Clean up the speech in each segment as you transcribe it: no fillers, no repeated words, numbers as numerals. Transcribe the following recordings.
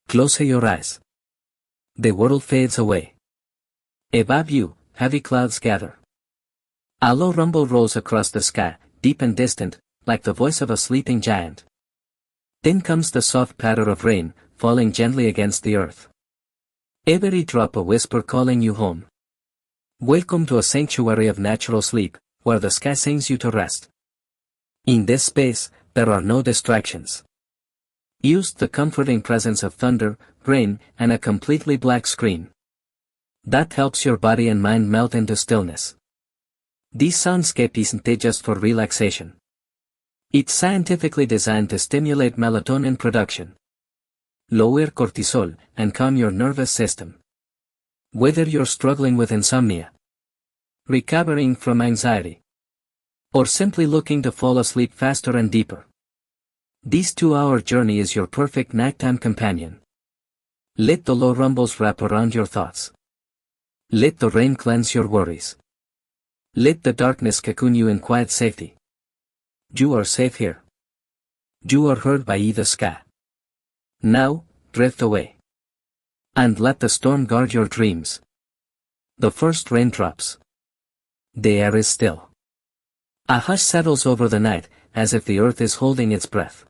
Close your eyes. The world fades away. Above you, heavy clouds gather. A low rumble rolls across the sky, deep and distant, like the voice of a sleeping giant. Then comes the soft patter of rain, falling gently against the earth. Every drop a whisper calling you home. Welcome to a sanctuary of natural sleep, where the sky sings you to rest. In this space, there are no distractions. Use the comforting presence of thunder, rain, and a completely black screen. That helps your body and mind melt into stillness. This soundscape isn't just for relaxation. It's scientifically designed to stimulate melatonin production, lower cortisol, and calm your nervous system. Whether you're struggling with insomnia, recovering from anxiety, or simply looking to fall asleep faster and deeper, this 2-hour journey is your perfect nighttime companion. Let the low rumbles wrap around your thoughts. Let the rain cleanse your worries. Let the darkness cocoon you in quiet safety. You are safe here. You are heard by the sky. Now, drift away. And let the storm guard your dreams. The first raindrops. The air is still. A hush settles over the night, as if the earth is holding its breath.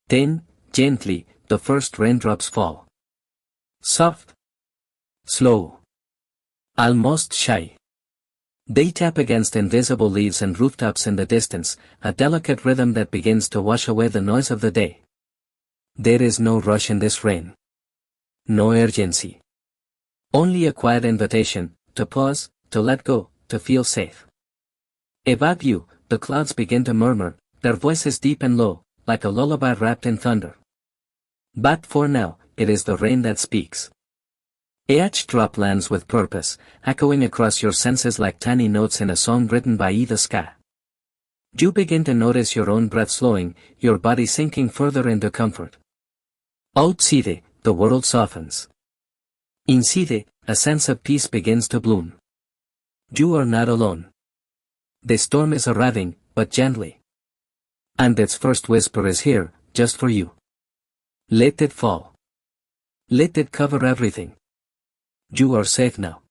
Then, gently, the first raindrops fall. Soft. Slow. Almost shy. They tap against invisible leaves and rooftops in the distance, a delicate rhythm that begins to wash away the noise of the day. There is no rush in this rain. No urgency. Only a quiet invitation, to pause, to let go, to feel safe. Above you, the clouds begin to murmur, their voices deep and low, like a lullaby wrapped in thunder. But for now, it is the rain that speaks. Each drop lands with purpose, echoing across your senses like tiny notes in a song written by the sky. You begin to notice your own breath slowing, your body sinking further into comfort. Outside, the world softens. Inside, a sense of peace begins to bloom. You are not alone. The storm is arriving, but gently. And its first whisper is here, just for you. Let it fall. Let it cover everything. You are safe now.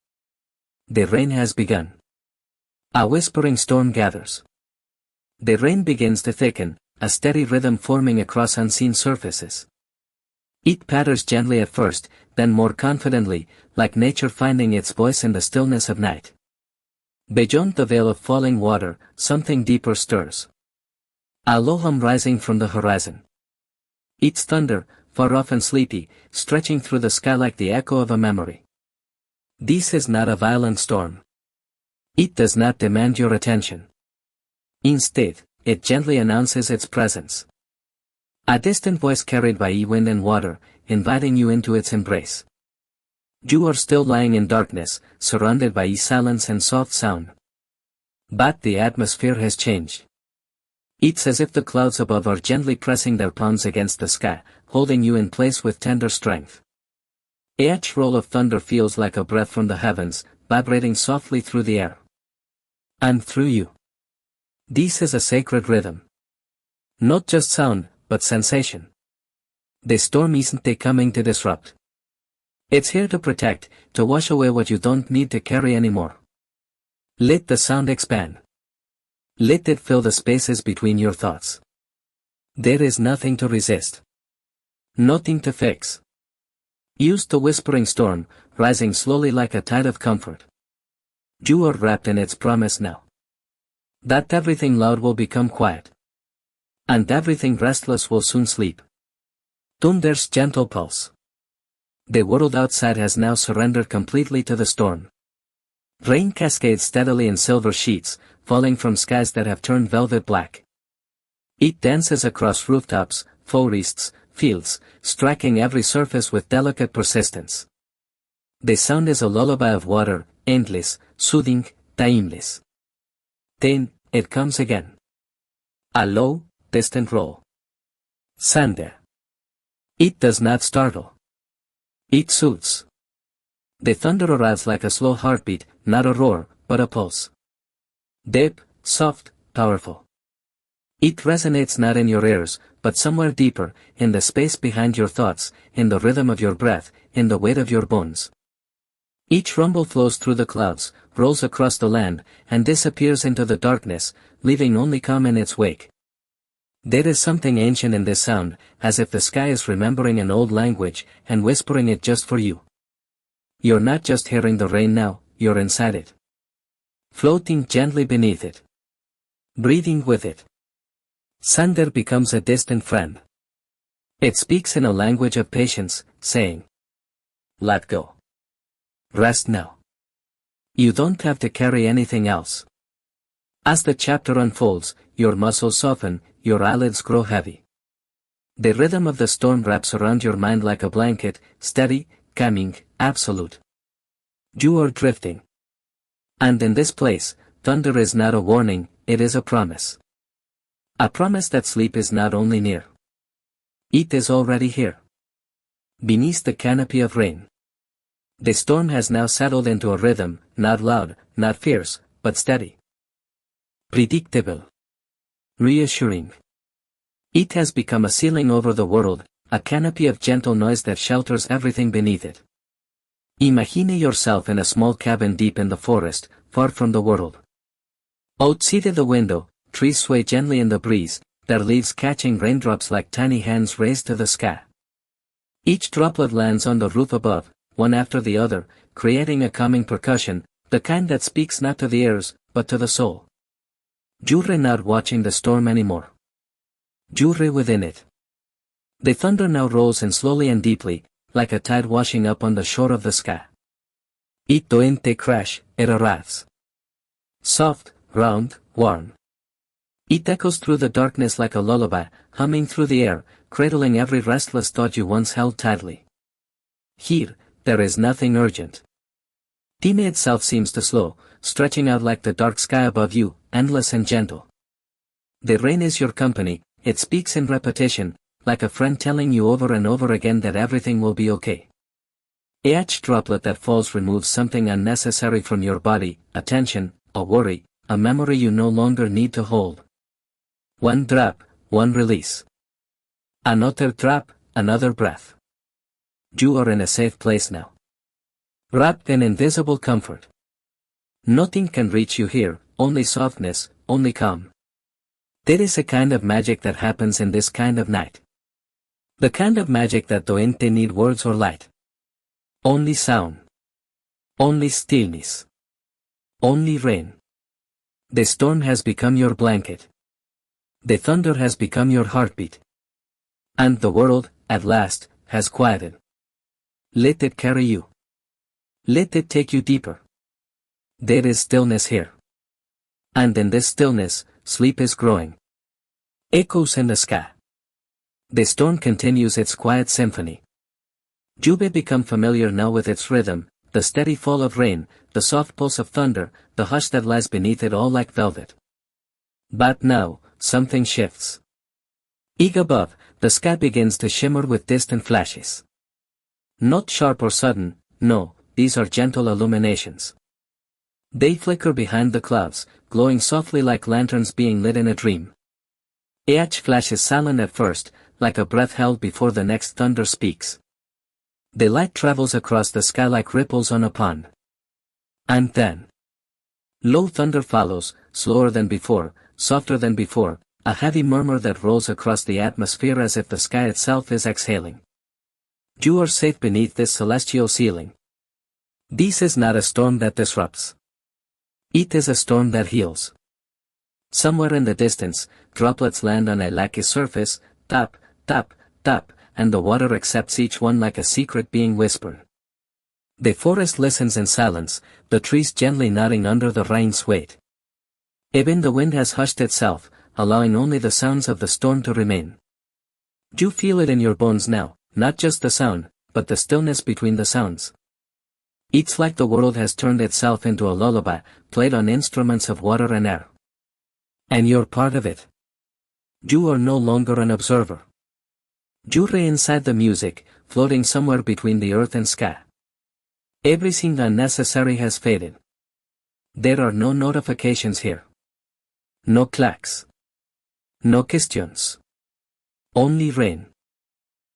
The rain has begun. A whispering storm gathers. The rain begins to thicken, a steady rhythm forming across unseen surfaces. It patters gently at first, then more confidently, like nature finding its voice in the stillness of night. Beyond the veil of falling water, something deeper stirs. A low hum rising from the horizon. It's thunder, far off and sleepy, stretching through the sky like the echo of a memory. This is not a violent storm. It does not demand your attention. Instead, it gently announces its presence. A distant voice carried by wind and water, inviting you into its embrace. You are still lying in darkness, surrounded by silence and soft sound. But the atmosphere has changed. It's as if the clouds above are gently pressing their palms against the sky, holding you in place with tender strength. Each roll of thunder feels like a breath from the heavens, vibrating softly through the air. And through you. This is a sacred rhythm. Not just sound, but sensation. The storm isn't coming to disrupt. It's here to protect, to wash away what you don't need to carry anymore. Let the sound expand. Let it fill the spaces between your thoughts. There is nothing to resist. Nothing to fix. Use the whispering storm, rising slowly like a tide of comfort. You are wrapped in its promise now. That everything loud will become quiet. And everything restless will soon sleep. Thunder's gentle pulse. The world outside has now surrendered completely to the storm. Rain cascades steadily in silver sheets, falling from skies that have turned velvet black. It dances across rooftops, forests, fields, striking every surface with delicate persistence. The sound is a lullaby of water, endless, soothing, timeless. Then, it comes again. A low, distant roll. Thunder. It does not startle. It soothes. The thunder arrives like a slow heartbeat, not a roar, but a pulse. Deep, soft, powerful. It resonates not in your ears, but somewhere deeper, in the space behind your thoughts, in the rhythm of your breath, in the weight of your bones. Each rumble flows through the clouds, rolls across the land, and disappears into the darkness, leaving only calm in its wake. There is something ancient in this sound, as if the sky is remembering an old language, and whispering it just for you. You're not just hearing the rain now, you're inside it. Floating gently beneath it. Breathing with it. Thunder becomes a distant friend. It speaks in a language of patience, saying, "Let go. Rest now. You don't have to carry anything else." As the chapter unfolds, your muscles soften, your eyelids grow heavy. The rhythm of the storm wraps around your mind like a blanket, steady, calming, absolute. You are drifting. And in this place, thunder is not a warning, it is a promise. A promise that sleep is not only near. It is already here. Beneath the canopy of rain. The storm has now settled into a rhythm, not loud, not fierce, but steady. Predictable. Reassuring. It has become a ceiling over the world, a canopy of gentle noise that shelters everything beneath it. Imagine yourself in a small cabin deep in the forest, far from the world. Outside the window, trees sway gently in the breeze, their leaves catching raindrops like tiny hands raised to the sky. Each droplet lands on the roof above, one after the other, creating a calming percussion, the kind that speaks not to the ears, but to the soul. You're not watching the storm anymore. You're within it. The thunder now rolls in slowly and deeply, like a tide washing up on the shore of the sky. It doesn't crash, it arrives. Soft, round, warm. It echoes through the darkness like a lullaby, humming through the air, cradling every restless thought you once held tightly. Here, there is nothing urgent. Time itself seems to slow, stretching out like the dark sky above you, endless and gentle. The rain is your company, it speaks in repetition, like a friend telling you over and over again that everything will be okay. Each droplet that falls removes something unnecessary from your body, a tension, a worry, a memory you no longer need to hold. One drop, one release. Another drop, another breath. You are in a safe place now. Wrapped in invisible comfort. Nothing can reach you here, only softness, only calm. There is a kind of magic that happens in this kind of night. The kind of magic that doesn't need words or light. Only sound. Only stillness. Only rain. The storm has become your blanket. The thunder has become your heartbeat. And the world, at last, has quieted. Let it carry you. Let it take you deeper. There is stillness here. And in this stillness, sleep is growing. Echoes in the sky. The storm continues its quiet symphony. You may become familiar now with its rhythm, the steady fall of rain, the soft pulse of thunder, the hush that lies beneath it all like velvet. But now, something shifts. High above, the sky begins to shimmer with distant flashes. Not sharp or sudden, no, these are gentle illuminations. They flicker behind the clouds, glowing softly like lanterns being lit in a dream. Each flash is silent at first, like a breath held before the next thunder speaks. The light travels across the sky like ripples on a pond. And then, low thunder follows, slower than before, softer than before, a heavy murmur that rolls across the atmosphere as if the sky itself is exhaling. You are safe beneath this celestial ceiling. This is not a storm that disrupts. It is a storm that heals. Somewhere in the distance, droplets land on a laky surface, tap, tap, tap, and the water accepts each one like a secret being whispered. The forest listens in silence, the trees gently nodding under the rain's weight. Even the wind has hushed itself, allowing only the sounds of the storm to remain. You feel it in your bones now, not just the sound, but the stillness between the sounds. It's like the world has turned itself into a lullaby, played on instruments of water and air. And you're part of it. You are no longer an observer. You're inside the music, floating somewhere between the earth and sky. Everything unnecessary has faded. There are no notifications here. No clacks. No questions. Only rain.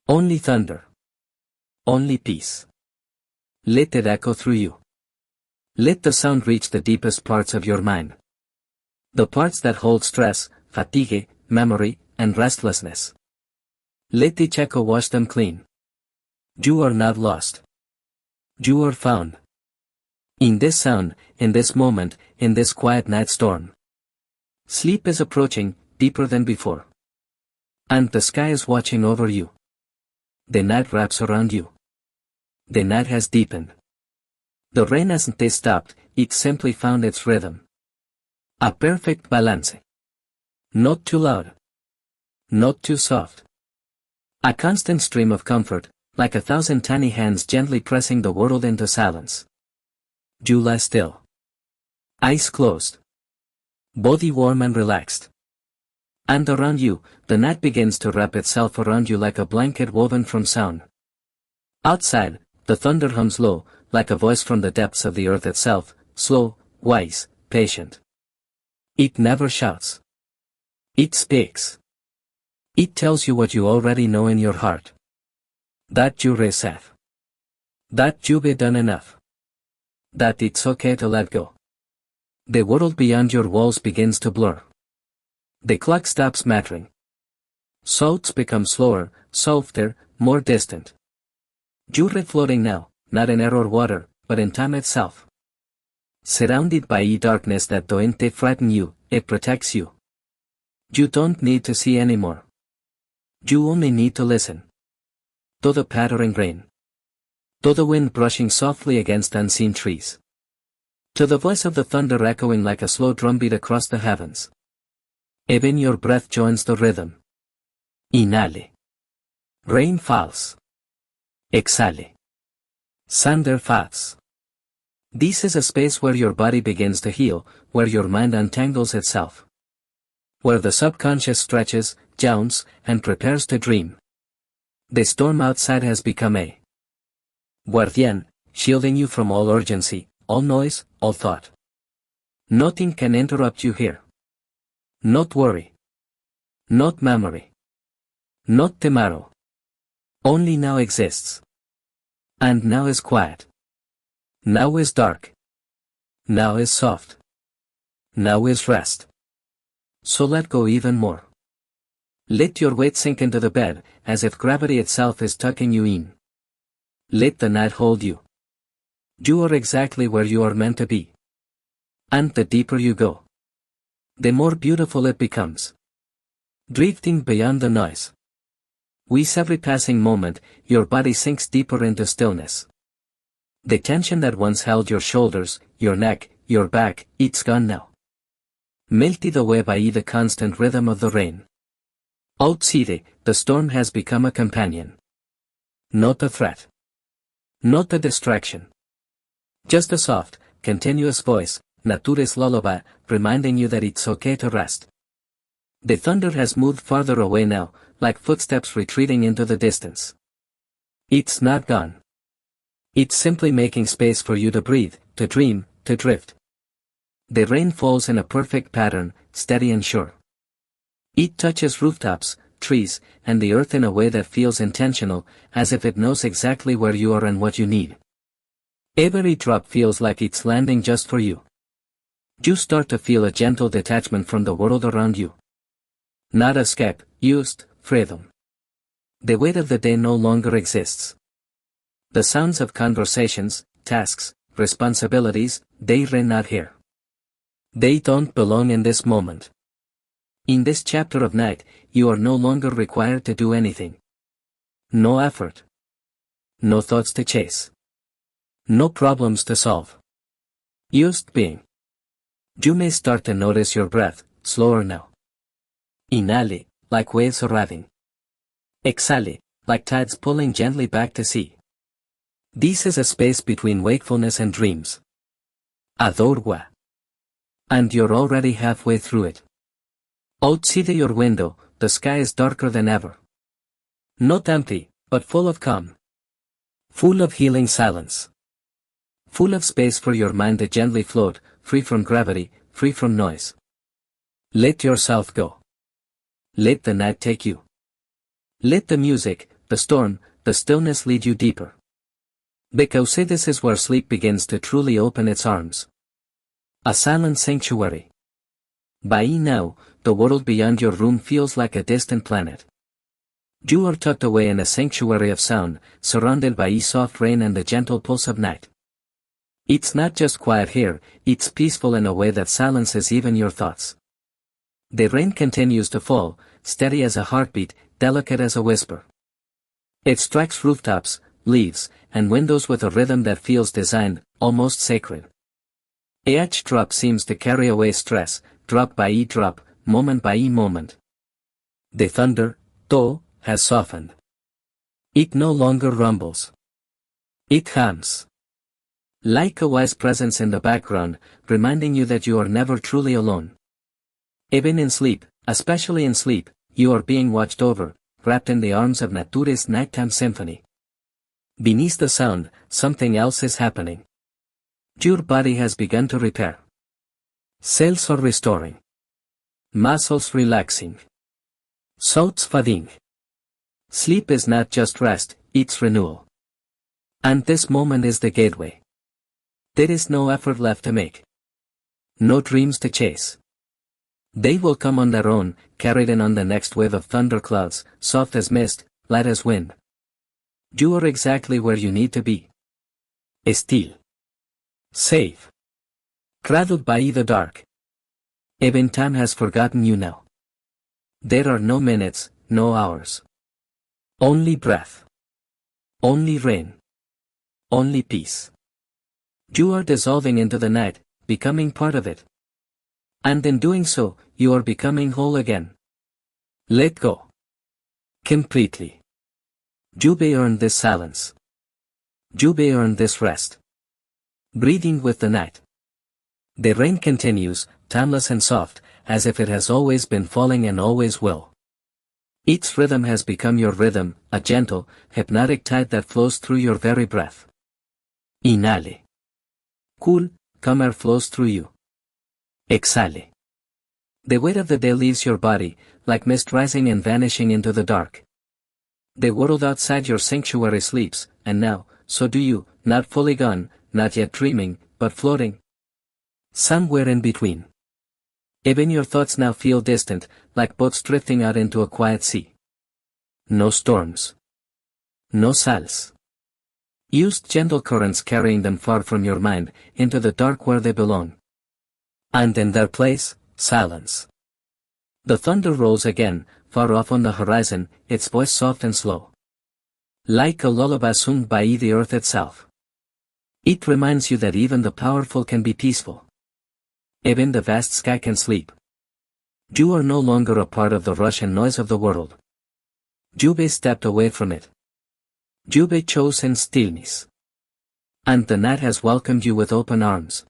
Only thunder. Only peace. Let it echo through you. Let the sound reach the deepest parts of your mind. The parts that hold stress, fatigue, memory, and restlessness. Let each echo wash them clean. You are not lost. You are found. In this sound, in this moment, in this quiet night storm. Sleep is approaching, deeper than before. And the sky is watching over you. The night wraps around you. The night has deepened. The rain hasn't stopped, it simply found its rhythm. A perfect balance. Not too loud. Not too soft. A constant stream of comfort, like 1,000 tiny hands gently pressing the world into silence. You lie still. Eyes closed. Body warm and relaxed. And around you, the night begins to wrap itself around you like a blanket woven from sound. Outside, the thunder hums low, like a voice from the depths of the earth itself, slow, wise, patient. It never shouts. It speaks. It tells you what you already know in your heart. That you're safe. That you've done enough. That it's okay to let go. The world beyond your walls begins to blur. The clock stops mattering. Thoughts become slower, softer, more distant. You're floating now, not in air or water, but in time itself. Surrounded by a darkness that doesn't frighten you, it protects you. You don't need to see anymore. You only need to listen. To the pattering rain. To the wind brushing softly against unseen trees. To the voice of the thunder echoing like a slow drumbeat across the heavens. Even your breath joins the rhythm. Inhale. Rain falls. Exhale. Thunder falls. This is a space where your body begins to heal, where your mind untangles itself. Where the subconscious stretches, yawns, and prepares to dream. The storm outside has become a guardian, shielding you from all urgency, all noise, all thought. Nothing can interrupt you here. Not worry. Not memory. Not tomorrow. Only now exists. And now is quiet. Now is dark. Now is soft. Now is rest. So let go even more. Let your weight sink into the bed, as if gravity itself is tucking you in. Let the night hold you. You are exactly where you are meant to be. And the deeper you go, the more beautiful it becomes. Drifting beyond the noise. With every passing moment, your body sinks deeper into stillness. The tension that once held your shoulders, your neck, your back, it's gone now. Melted away by the constant rhythm of the rain. Outside, the storm has become a companion. Not a threat. Not a distraction. Just a soft, continuous voice, Nature's lullaby, reminding you that it's okay to rest. The thunder has moved farther away now, like footsteps retreating into the distance. It's not gone. It's simply making space for you to breathe, to dream, to drift. The rain falls in a perfect pattern, steady and sure. It touches rooftops, trees, and the earth in a way that feels intentional, as if it knows exactly where you are and what you need. Every drop feels like it's landing just for you. You start to feel a gentle detachment from the world around you. Not escape, just freedom. The weight of the day no longer exists. The sounds of conversations, tasks, responsibilities, they are not here. They don't belong in this moment. In this chapter of night, you are no longer required to do anything. No effort. No thoughts to chase. No problems to solve. Just being. You may start to notice your breath, slower now. Inhale, like waves arriving. Exhale, like tides pulling gently back to sea. This is a space between wakefulness and dreams. A doorway. And you're already halfway through it. Outside your window, the sky is darker than ever. Not empty, but full of calm. Full of healing silence. Full of space for your mind to gently float, free from gravity, free from noise. Let yourself go. Let the night take you. Let the music, the storm, the stillness lead you deeper. Because this is where sleep begins to truly open its arms. A silent sanctuary. By now, the world beyond your room feels like a distant planet. You are tucked away in a sanctuary of sound, surrounded by soft rain and the gentle pulse of night. It's not just quiet here, it's peaceful in a way that silences even your thoughts. The rain continues to fall, steady as a heartbeat, delicate as a whisper. It strikes rooftops, leaves, and windows with a rhythm that feels designed, almost sacred. Each drop seems to carry away stress, drop by drop, moment by moment. The thunder, though, has softened. It no longer rumbles. It hums. Like a wise presence in the background, reminding you that you are never truly alone. Even in sleep, especially in sleep, you are being watched over, wrapped in the arms of Nature's nighttime symphony. Beneath the sound, something else is happening. Your body has begun to repair. Cells are restoring. Muscles relaxing. Thoughts fading. Sleep is not just rest, it's renewal. And this moment is the gateway. There is no effort left to make. No dreams to chase. They will come on their own, carried in on the next wave of thunderclouds, soft as mist, light as wind. You are exactly where you need to be. Still. Safe. Cradled by the dark. Even time has forgotten you now. There are no minutes, no hours. Only breath. Only rain. Only peace. You are dissolving into the night, becoming part of it. And in doing so, you are becoming whole again. Let go. Completely. Lluvia earned this silence. Lluvia earned this rest. Breathing with the night. The rain continues, timeless and soft, as if it has always been falling and always will. Its rhythm has become your rhythm, a gentle, hypnotic tide that flows through your very breath. Inhale. Cool, calm air flows through you. Exhale. The weight of the day leaves your body, like mist rising and vanishing into the dark. The world outside your sanctuary sleeps, and now, so do you, not fully gone, not yet dreaming, but floating. Somewhere in between. Even your thoughts now feel distant, like boats drifting out into a quiet sea. No storms. No salls. Used gentle currents carrying them far from your mind, into the dark where they belong. And in their place, silence. The thunder rolls again, far off on the horizon, its voice soft and slow. Like a lullaby sung by the earth itself. It reminds you that even the powerful can be peaceful. Even the vast sky can sleep. You are no longer a part of the rush and noise of the world. Lluvia stepped away from it. Lluvia chose in stillness. And the night has welcomed you with open arms.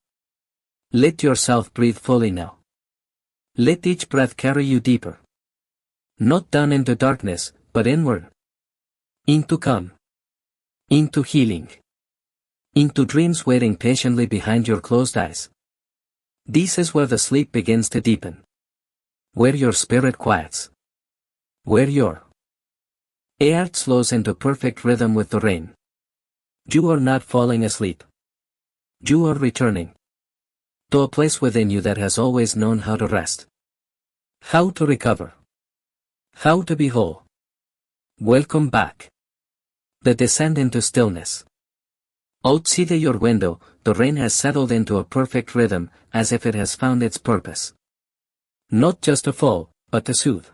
Let yourself breathe fully now. Let each breath carry you deeper. Not down into darkness, but inward. Into calm. Into healing. Into dreams waiting patiently behind your closed eyes. This is where the sleep begins to deepen. Where your spirit quiets. Where your heart slows into perfect rhythm with the rain. You are not falling asleep. You are returning to a place within you that has always known how to rest. How to recover. How to be whole. Welcome back. The descent into stillness. Outside your window, the rain has settled into a perfect rhythm, as if it has found its purpose. Not just to fall, but to soothe.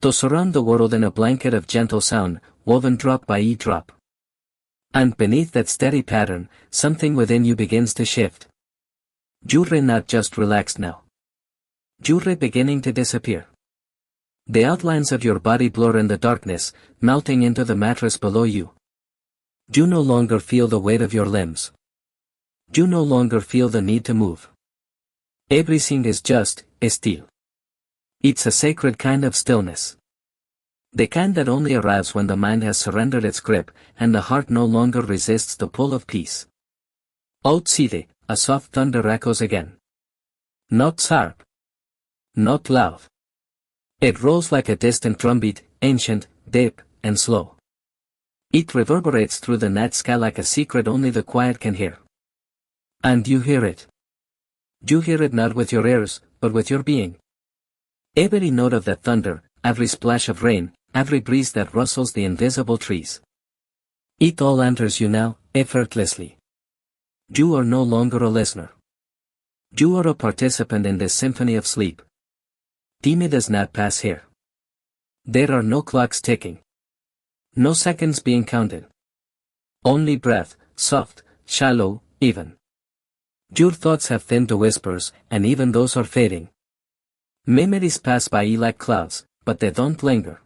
To surround the world in a blanket of gentle sound, woven drop by drop. And beneath that steady pattern, something within you begins to shift. You're not just relaxed now. You're beginning to disappear. The outlines of your body blur in the darkness, melting into the mattress below you. You no longer feel the weight of your limbs. You no longer feel the need to move. Everything is just, still. It's a sacred kind of stillness. The kind that only arrives when the mind has surrendered its grip, and the heart no longer resists the pull of peace. Outside, a soft thunder echoes again. Not sharp. Not loud. It rolls like a distant drumbeat, ancient, deep, and slow. It reverberates through the night sky like a secret only the quiet can hear. And you hear it. You hear it not with your ears, but with your being. Every note of that thunder, every splash of rain, every breeze that rustles the invisible trees. It all enters you now, effortlessly. You are no longer a listener. You are a participant in this symphony of sleep. Time does not pass here. There are no clocks ticking. No seconds being counted. Only breath, soft, shallow, even. Your thoughts have thinned to whispers, and even those are fading. Memories pass by you like clouds, but they don't linger.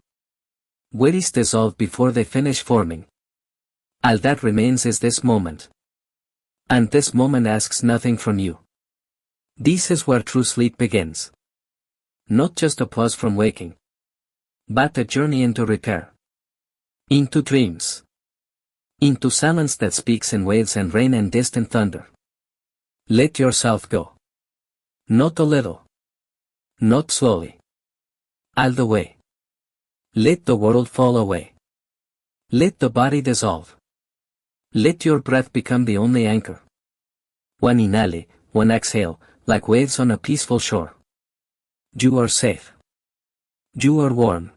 Worries dissolve before they finish forming. All that remains is this moment. And this moment asks nothing from you. This is where true sleep begins. Not just a pause from waking, but a journey into repair. Into dreams. Into silence that speaks in waves and rain and distant thunder. Let yourself go. Not a little. Not slowly. All the way. Let the world fall away. Let the body dissolve. Let your breath become the only anchor. One inhale, one exhale, like waves on a peaceful shore. You are safe. You are warm.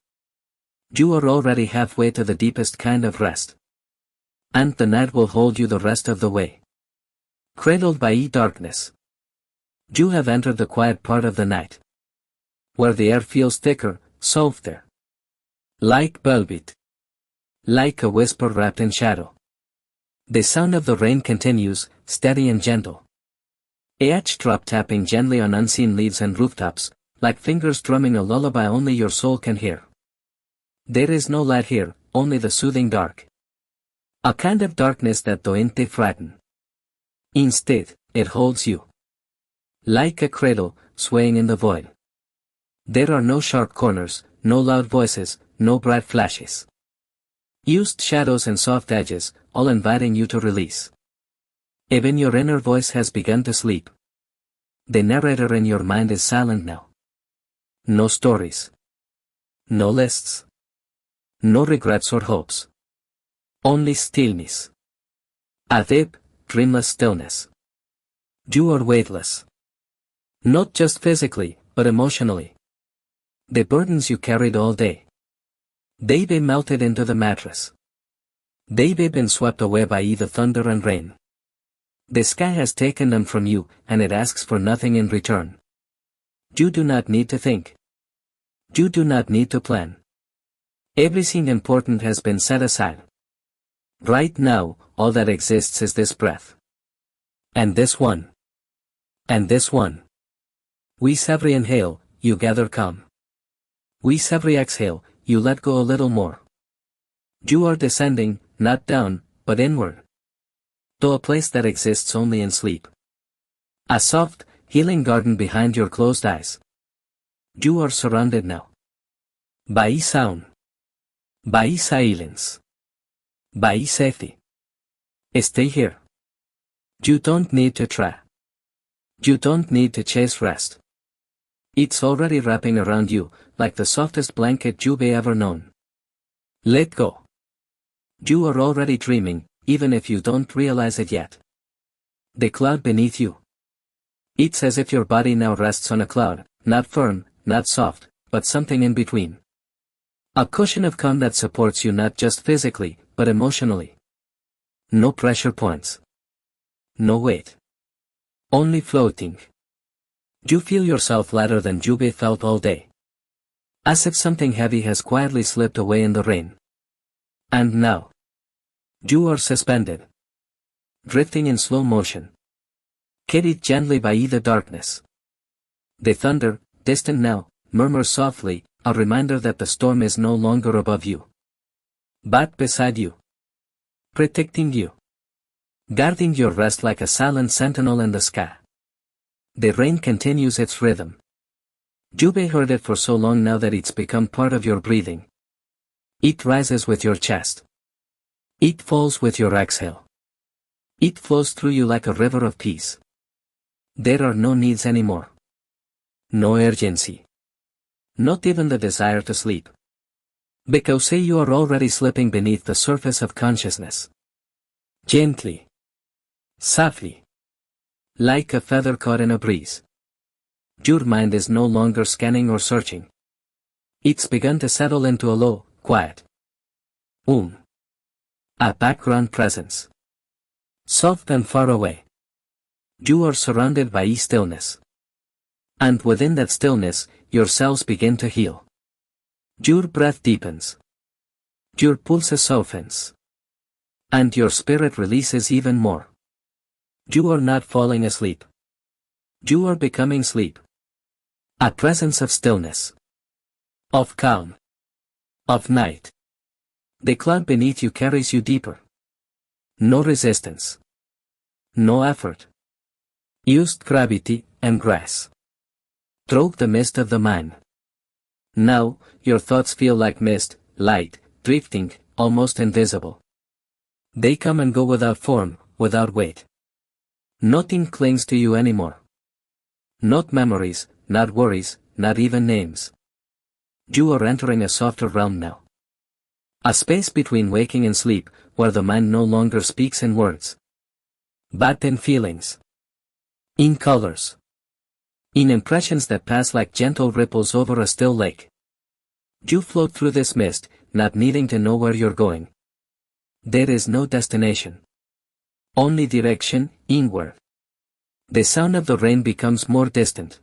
You are already halfway to the deepest kind of rest. And the night will hold you the rest of the way. Cradled by darkness. You have entered the quiet part of the night. Where the air feels thicker, softer. Like velvet. Like a whisper wrapped in shadow. The sound of the rain continues, steady and gentle. Each drop tapping gently on unseen leaves and rooftops, like fingers drumming a lullaby only your soul can hear. There is no light here, only the soothing dark. A kind of darkness that doesn't frighten. Instead, it holds you. Like a cradle, swaying in the void. There are no sharp corners, no loud voices, no bright flashes. Used shadows and soft edges, all inviting you to release. Even your inner voice has begun to sleep. The narrator in your mind is silent now. No stories. No lists. No regrets or hopes. Only stillness. A deep, dreamless stillness. You are weightless. Not just physically, but emotionally. The burdens you carried all day. They've been melted into the mattress. They've been swept away by the thunder and rain. The sky has taken them from you, and it asks for nothing in return. You do not need to think. You do not need to plan. Everything important has been set aside. Right now, all that exists is this breath. And this one. And this one. With every inhale, you gather calm. With every exhale, you let go a little more. You are descending, not down, but inward. To a place that exists only in sleep. A soft, healing garden behind your closed eyes. You are surrounded now. By sound. By silence. By safety. Stay here. You don't need to try. You don't need to chase rest. It's already wrapping around you, like the softest blanket you've ever known. Let go. You are already dreaming, even if you don't realize it yet. The cloud beneath you. It's as if your body now rests on a cloud, not firm, not soft, but something in between. A cushion of calm that supports you not just physically, but emotionally. No pressure points. No weight. Only floating. You feel yourself lighter than you've felt all day. As if something heavy has quietly slipped away in the rain. And now. You are suspended. Drifting in slow motion. Carried gently by the darkness. The thunder, distant now, murmurs softly, a reminder that the storm is no longer above you. But beside you. Protecting you. Guarding your rest like a silent sentinel in the sky. The rain continues its rhythm. You've heard it for so long now that it's become part of your breathing. It rises with your chest. It falls with your exhale. It flows through you like a river of peace. There are no needs anymore. No urgency. Not even the desire to sleep. Because say you are already slipping beneath the surface of consciousness. Gently. Softly. Like a feather caught in a breeze. Your mind is no longer scanning or searching. It's begun to settle into a low, quiet a background presence. Soft and far away. You are surrounded by stillness. And within that stillness, your cells begin to heal. Your breath deepens. Your pulse softens. And your spirit releases even more. You are not falling asleep. You are becoming sleep. A presence of stillness. Of calm. Of night. The cloud beneath you carries you deeper. No resistance. No effort. Used gravity and grace. Through the mist of the mind. Now, your thoughts feel like mist, light, drifting, almost invisible. They come and go without form, without weight. Nothing clings to you anymore. Not memories, not worries, not even names. You are entering a softer realm now. A space between waking and sleep, where the mind no longer speaks in words, but in feelings. In colors. In impressions that pass like gentle ripples over a still lake. You float through this mist, not needing to know where you're going. There is no destination. Only direction, inward. The sound of the rain becomes more distant.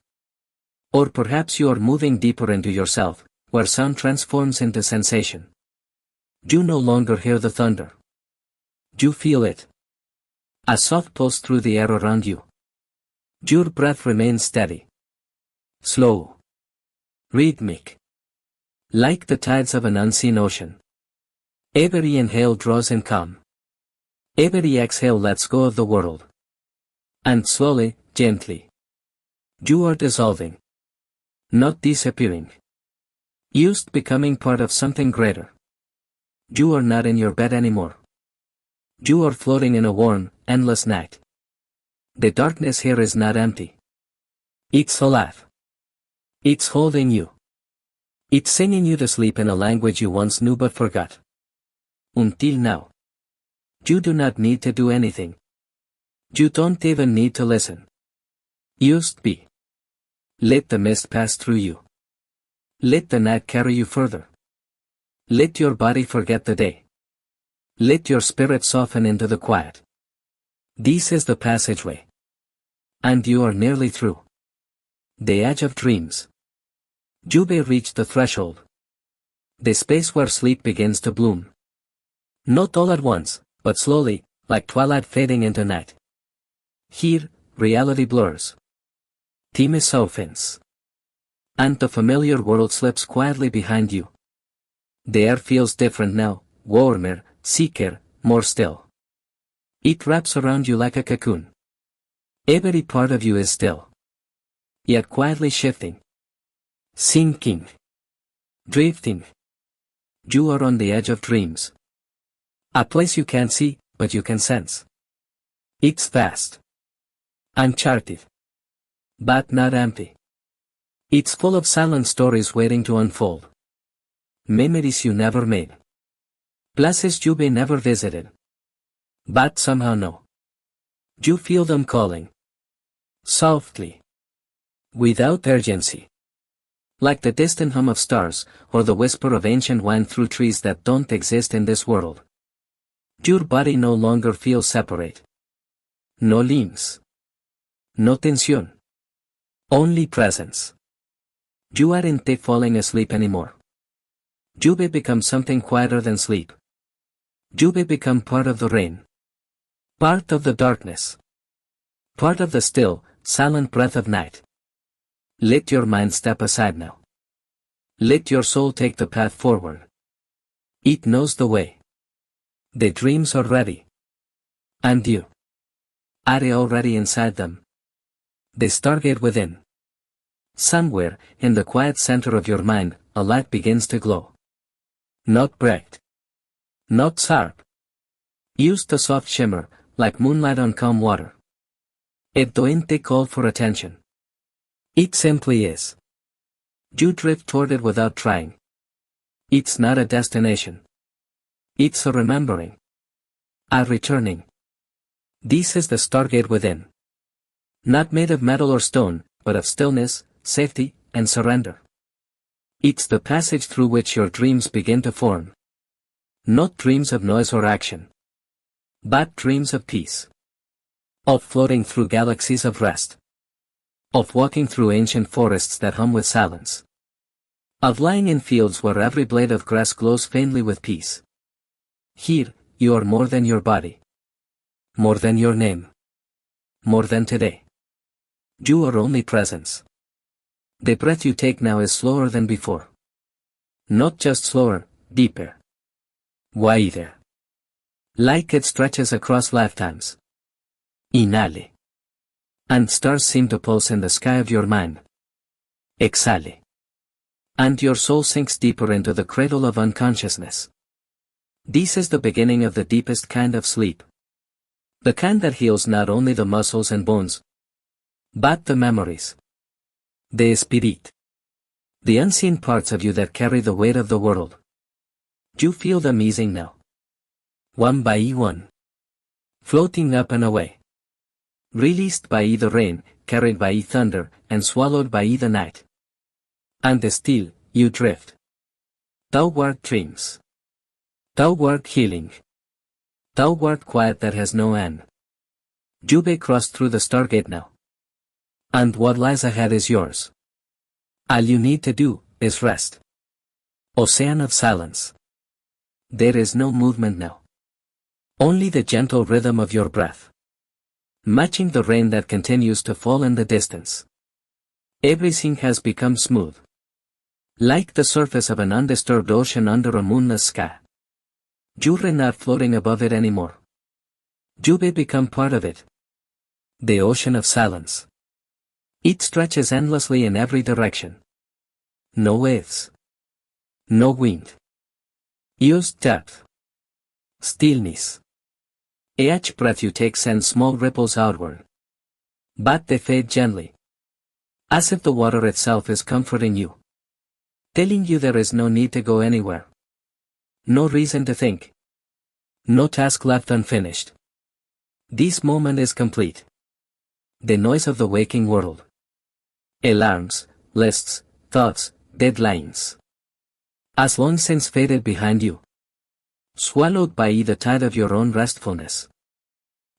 Or perhaps you are moving deeper into yourself, where sound transforms into sensation. You no longer hear the thunder. You feel it. A soft pulse through the air around you. Your breath remains steady. Slow. Rhythmic. Like the tides of an unseen ocean. Every inhale draws in calm. Every exhale lets go of the world. And slowly, gently. You are dissolving. Not disappearing. Used becoming part of something greater. You are not in your bed anymore. You are floating in a warm, endless night. The darkness here is not empty. It's alive. It's holding you. It's singing you to sleep in a language you once knew but forgot. Until now. You do not need to do anything. You don't even need to listen. Just be. Let the mist pass through you. Let the night carry you further. Let your body forget the day. Let your spirit soften into the quiet. This is the passageway. And you are nearly through. The edge of dreams. You may reach the threshold. The space where sleep begins to bloom. Not all at once, but slowly, like twilight fading into night. Here, reality blurs. Time softens. And the familiar world slips quietly behind you. The air feels different now, warmer, sicker, more still. It wraps around you like a cocoon. Every part of you is still. Yet quietly shifting. Sinking. Drifting. You are on the edge of dreams. A place you can't see, but you can sense. It's vast. Uncharted. But not empty. It's full of silent stories waiting to unfold. Memories you never made. Places you may never visited. But somehow know. You feel them calling. Softly. Without urgency. Like the distant hum of stars, or the whisper of ancient wind through trees that don't exist in this world. Your body no longer feels separate. No limbs. No tension. Only presence. You aren't falling asleep anymore. You may become something quieter than sleep. You may become part of the rain. Part of the darkness. Part of the still, silent breath of night. Let your mind step aside now. Let your soul take the path forward. It knows the way. The dreams are ready. And you are already inside them. The stargate within. Somewhere, in the quiet center of your mind, a light begins to glow. Not bright. Not sharp. Used a soft shimmer, like moonlight on calm water. It doesn't call for attention. It simply is. You drift toward it without trying. It's not a destination. It's a remembering. A returning. This is the stargate within. Not made of metal or stone, but of stillness, safety, and surrender. It's the passage through which your dreams begin to form. Not dreams of noise or action. But dreams of peace. Of floating through galaxies of rest. Of walking through ancient forests that hum with silence. Of lying in fields where every blade of grass glows faintly with peace. Here, you are more than your body. More than your name. More than today. You are only presence. The breath you take now is slower than before. Not just slower, deeper. Wider. Like it stretches across lifetimes. Inhale. And stars seem to pulse in the sky of your mind. Exhale. And your soul sinks deeper into the cradle of unconsciousness. This is the beginning of the deepest kind of sleep. The kind that heals not only the muscles and bones, but the memories. The spirit. The unseen parts of you that carry the weight of the world. You feel them easing now. One by one. Floating up and away. Released by the rain, carried by thunder, and swallowed by the night. And still, you drift. Toward dreams. Toward healing. Toward quiet that has no end. You may cross through the stargate now. And what lies ahead is yours. All you need to do is rest. Ocean of silence. There is no movement now. Only the gentle rhythm of your breath. Matching the rain that continues to fall in the distance. Everything has become smooth. Like the surface of an undisturbed ocean under a moonless sky. You're not floating above it anymore. You may become part of it. The ocean of silence. It stretches endlessly in every direction. No waves. No wind. Just depth. Stillness. Each breath you take sends small ripples outward. But they fade gently. As if the water itself is comforting you. Telling you there is no need to go anywhere. No reason to think. No task left unfinished. This moment is complete. The noise of the waking world. Alarms, lists, thoughts, deadlines. As long since faded behind you. Swallowed by the tide of your own restfulness.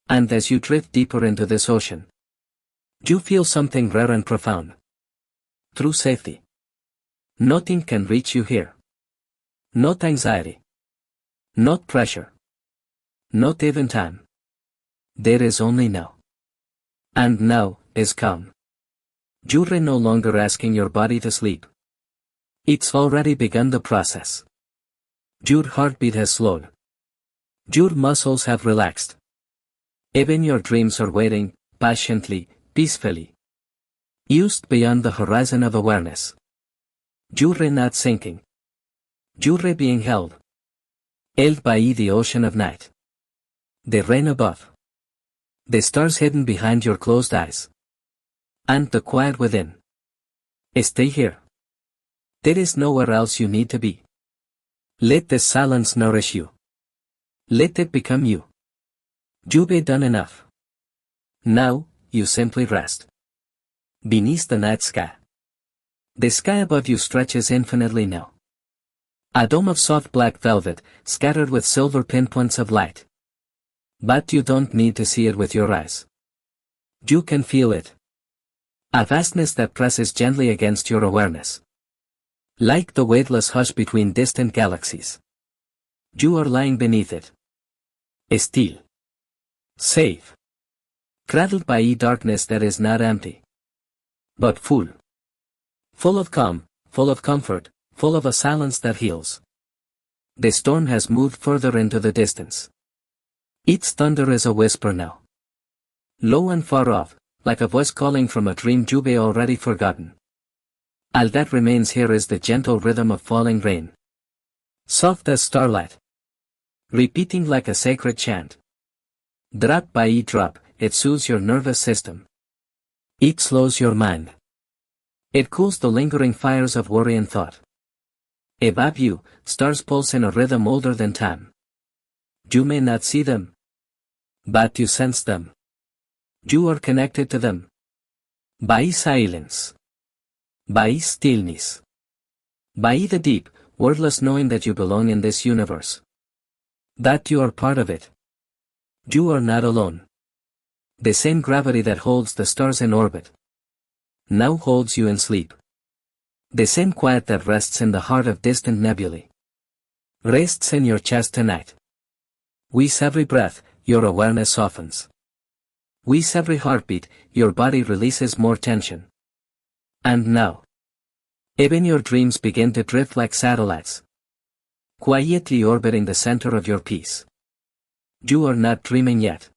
And as you drift deeper into this ocean. You feel something rare and profound. True safety. Nothing can reach you here. Not anxiety. Not pressure. Not even time. There is only now. And now is calm. You're no longer asking your body to sleep. It's already begun the process. Your heartbeat has slowed. Your muscles have relaxed. Even your dreams are waiting, patiently, peacefully. Just beyond the horizon of awareness. You're not sinking. You're being held. Held by the ocean of night. The rain above. The stars hidden behind your closed eyes. And the quiet within. Stay here. There is nowhere else you need to be. Let the silence nourish you. Let it become you. You've done enough. Now, you simply rest. Beneath the night sky. The sky above you stretches infinitely now. A dome of soft black velvet, scattered with silver pinpoints of light. But you don't need to see it with your eyes. You can feel it. A vastness that presses gently against your awareness. Like the weightless hush between distant galaxies. You are lying beneath it. Still. Safe. Cradled by darkness that is not empty. But full. Full of calm, full of comfort, full of a silence that heals. The storm has moved further into the distance. Its thunder is a whisper now. Low and far off, like a voice calling from a dream you've already forgotten. All that remains here is the gentle rhythm of falling rain. Soft as starlight. Repeating like a sacred chant. Drop by drop, it soothes your nervous system. It slows your mind. It cools the lingering fires of worry and thought. Above you, stars pulse in a rhythm older than time. You may not see them, but you sense them. You are connected to them. By silence. By stillness. By the deep, wordless knowing that you belong in this universe. That you are part of it. You are not alone. The same gravity that holds the stars in orbit now holds you in sleep. The same quiet that rests in the heart of distant nebulae rests in your chest tonight. With every breath, your awareness softens. With every heartbeat, your body releases more tension. And now, even your dreams begin to drift like satellites, quietly orbiting the center of your peace. You are not dreaming yet.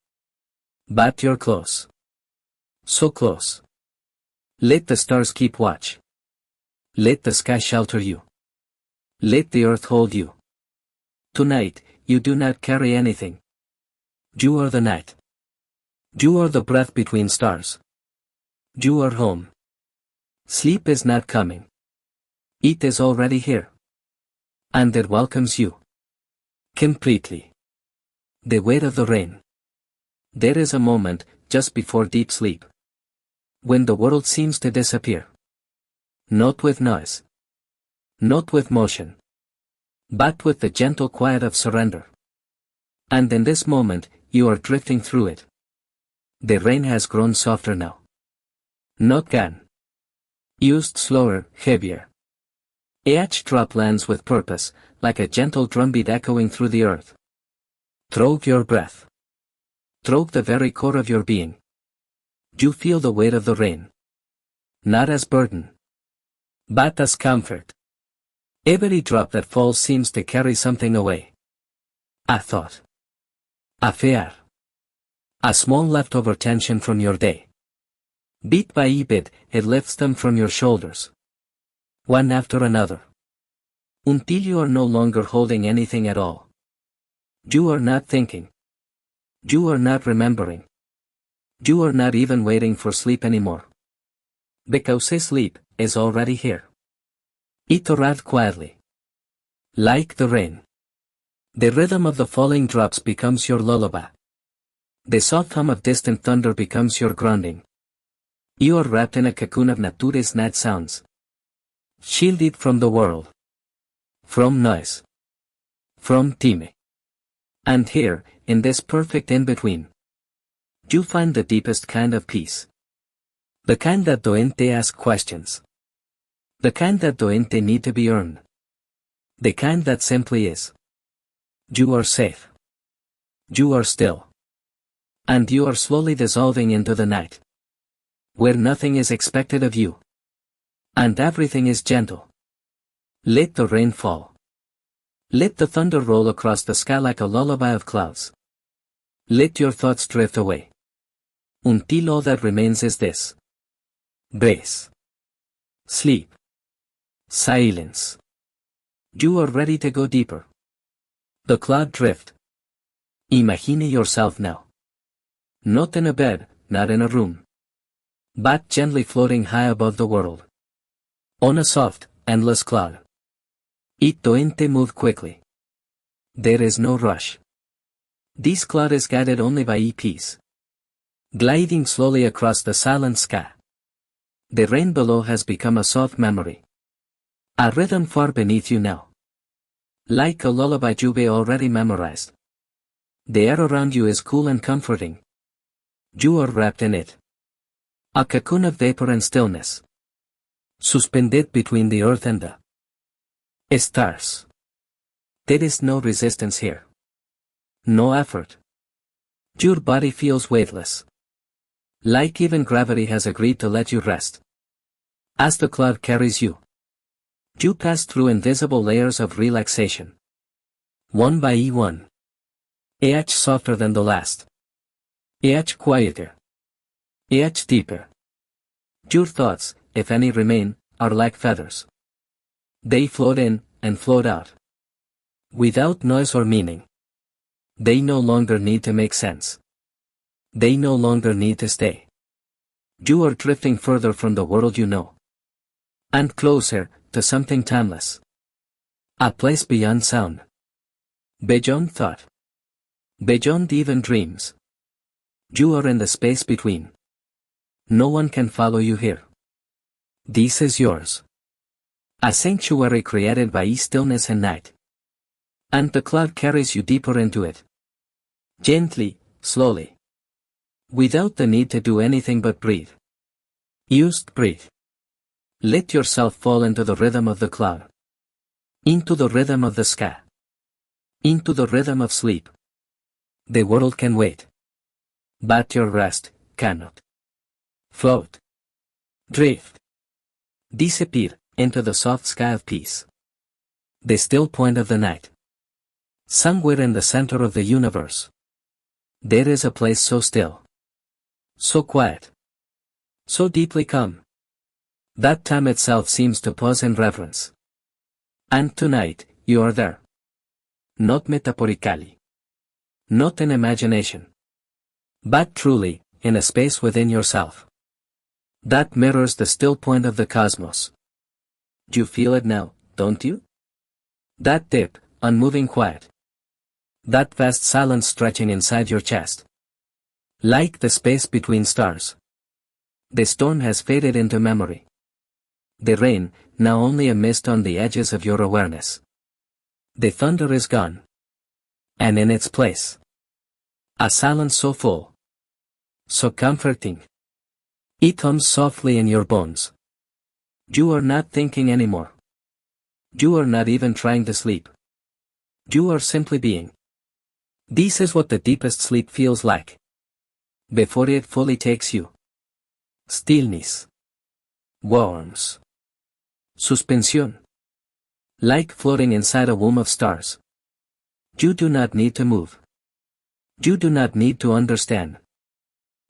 But you're close. So close. Let the stars keep watch. Let the sky shelter you. Let the earth hold you. Tonight, you do not carry anything. You are the night. You are the breath between stars. You are home. Sleep is not coming. It is already here. And it welcomes you. Completely. The weight of the rain. There is a moment, just before deep sleep, when the world seems to disappear. Not with noise. Not with motion. But with the gentle quiet of surrender. And in this moment, you are drifting through it. The rain has grown softer now. Not gone. Used slower, heavier. Each drop lands with purpose, like a gentle drumbeat echoing through the earth. Through your breath. Through the very core of your being. You feel the weight of the rain. Not as burden, but as comfort. Every drop that falls seems to carry something away. A thought. A fear. A small leftover tension from your day. Bit by bit, it lifts them from your shoulders. One after another. Until you are no longer holding anything at all. You are not thinking. You are not remembering. You are not even waiting for sleep anymore. Because sleep is already here. It arrived quietly. Like the rain. The rhythm of the falling drops becomes your lullaby. The soft hum of distant thunder becomes your grounding. You are wrapped in a cocoon of nature's night sounds. Shielded from the world. From noise. From time. And here, in this perfect in-between, you find the deepest kind of peace. The kind that doesn't ask questions. The kind that doesn't need to be earned. The kind that simply is. You are safe. You are still. And you are slowly dissolving into the night. Where nothing is expected of you. And everything is gentle. Let the rain fall. Let the thunder roll across the sky like a lullaby of clouds. Let your thoughts drift away. Until all that remains is this. Grace. Sleep. Silence. You are ready to go deeper. The cloud drift. Imagine yourself now. Not in a bed, not in a room. But gently floating high above the world. On a soft, endless cloud. It doesn't move quickly. There is no rush. This cloud is guided only by peace. Gliding slowly across the silent sky. The rain below has become a soft memory. A rhythm far beneath you now. Like a lullaby you've already memorized. The air around you is cool and comforting. You are wrapped in it. A cocoon of vapor and stillness. Suspended between the earth and the stars. There is no resistance here. No effort. Your body feels weightless. Like even gravity has agreed to let you rest. As the cloud carries you, you pass through invisible layers of relaxation. One by one. Each softer than the last. Each quieter. Each deeper. Your thoughts, if any remain, are like feathers. They float in, and float out. Without noise or meaning. They no longer need to make sense. They no longer need to stay. You are drifting further from the world you know. And closer, to something timeless. A place beyond sound. Beyond thought. Beyond even dreams. You are in the space between. No one can follow you here. This is yours. A sanctuary created by stillness and night. And the cloud carries you deeper into it. Gently, slowly. Without the need to do anything but breathe. Just breathe. Let yourself fall into the rhythm of the cloud. Into the rhythm of the sky. Into the rhythm of sleep. The world can wait. But your rest cannot. Float. Drift. Disappear into the soft sky of peace. The still point of the night. Somewhere in the center of the universe. There is a place so still. So quiet. So deeply calm. That time itself seems to pause in reverence. And tonight, you are there. Not metaphorically. Not in imagination. But truly, in a space within yourself. That mirrors the still point of the cosmos. You feel it now, don't you? That deep, unmoving quiet. That vast silence stretching inside your chest. Like the space between stars. The storm has faded into memory. The rain, now only a mist on the edges of your awareness. The thunder is gone. And in its place. A silence so full. So comforting. It hums softly in your bones. You are not thinking anymore. You are not even trying to sleep. You are simply being. This is what the deepest sleep feels like. Before it fully takes you. Stillness. Warmth. Suspension. Like floating inside a womb of stars. You do not need to move. You do not need to understand.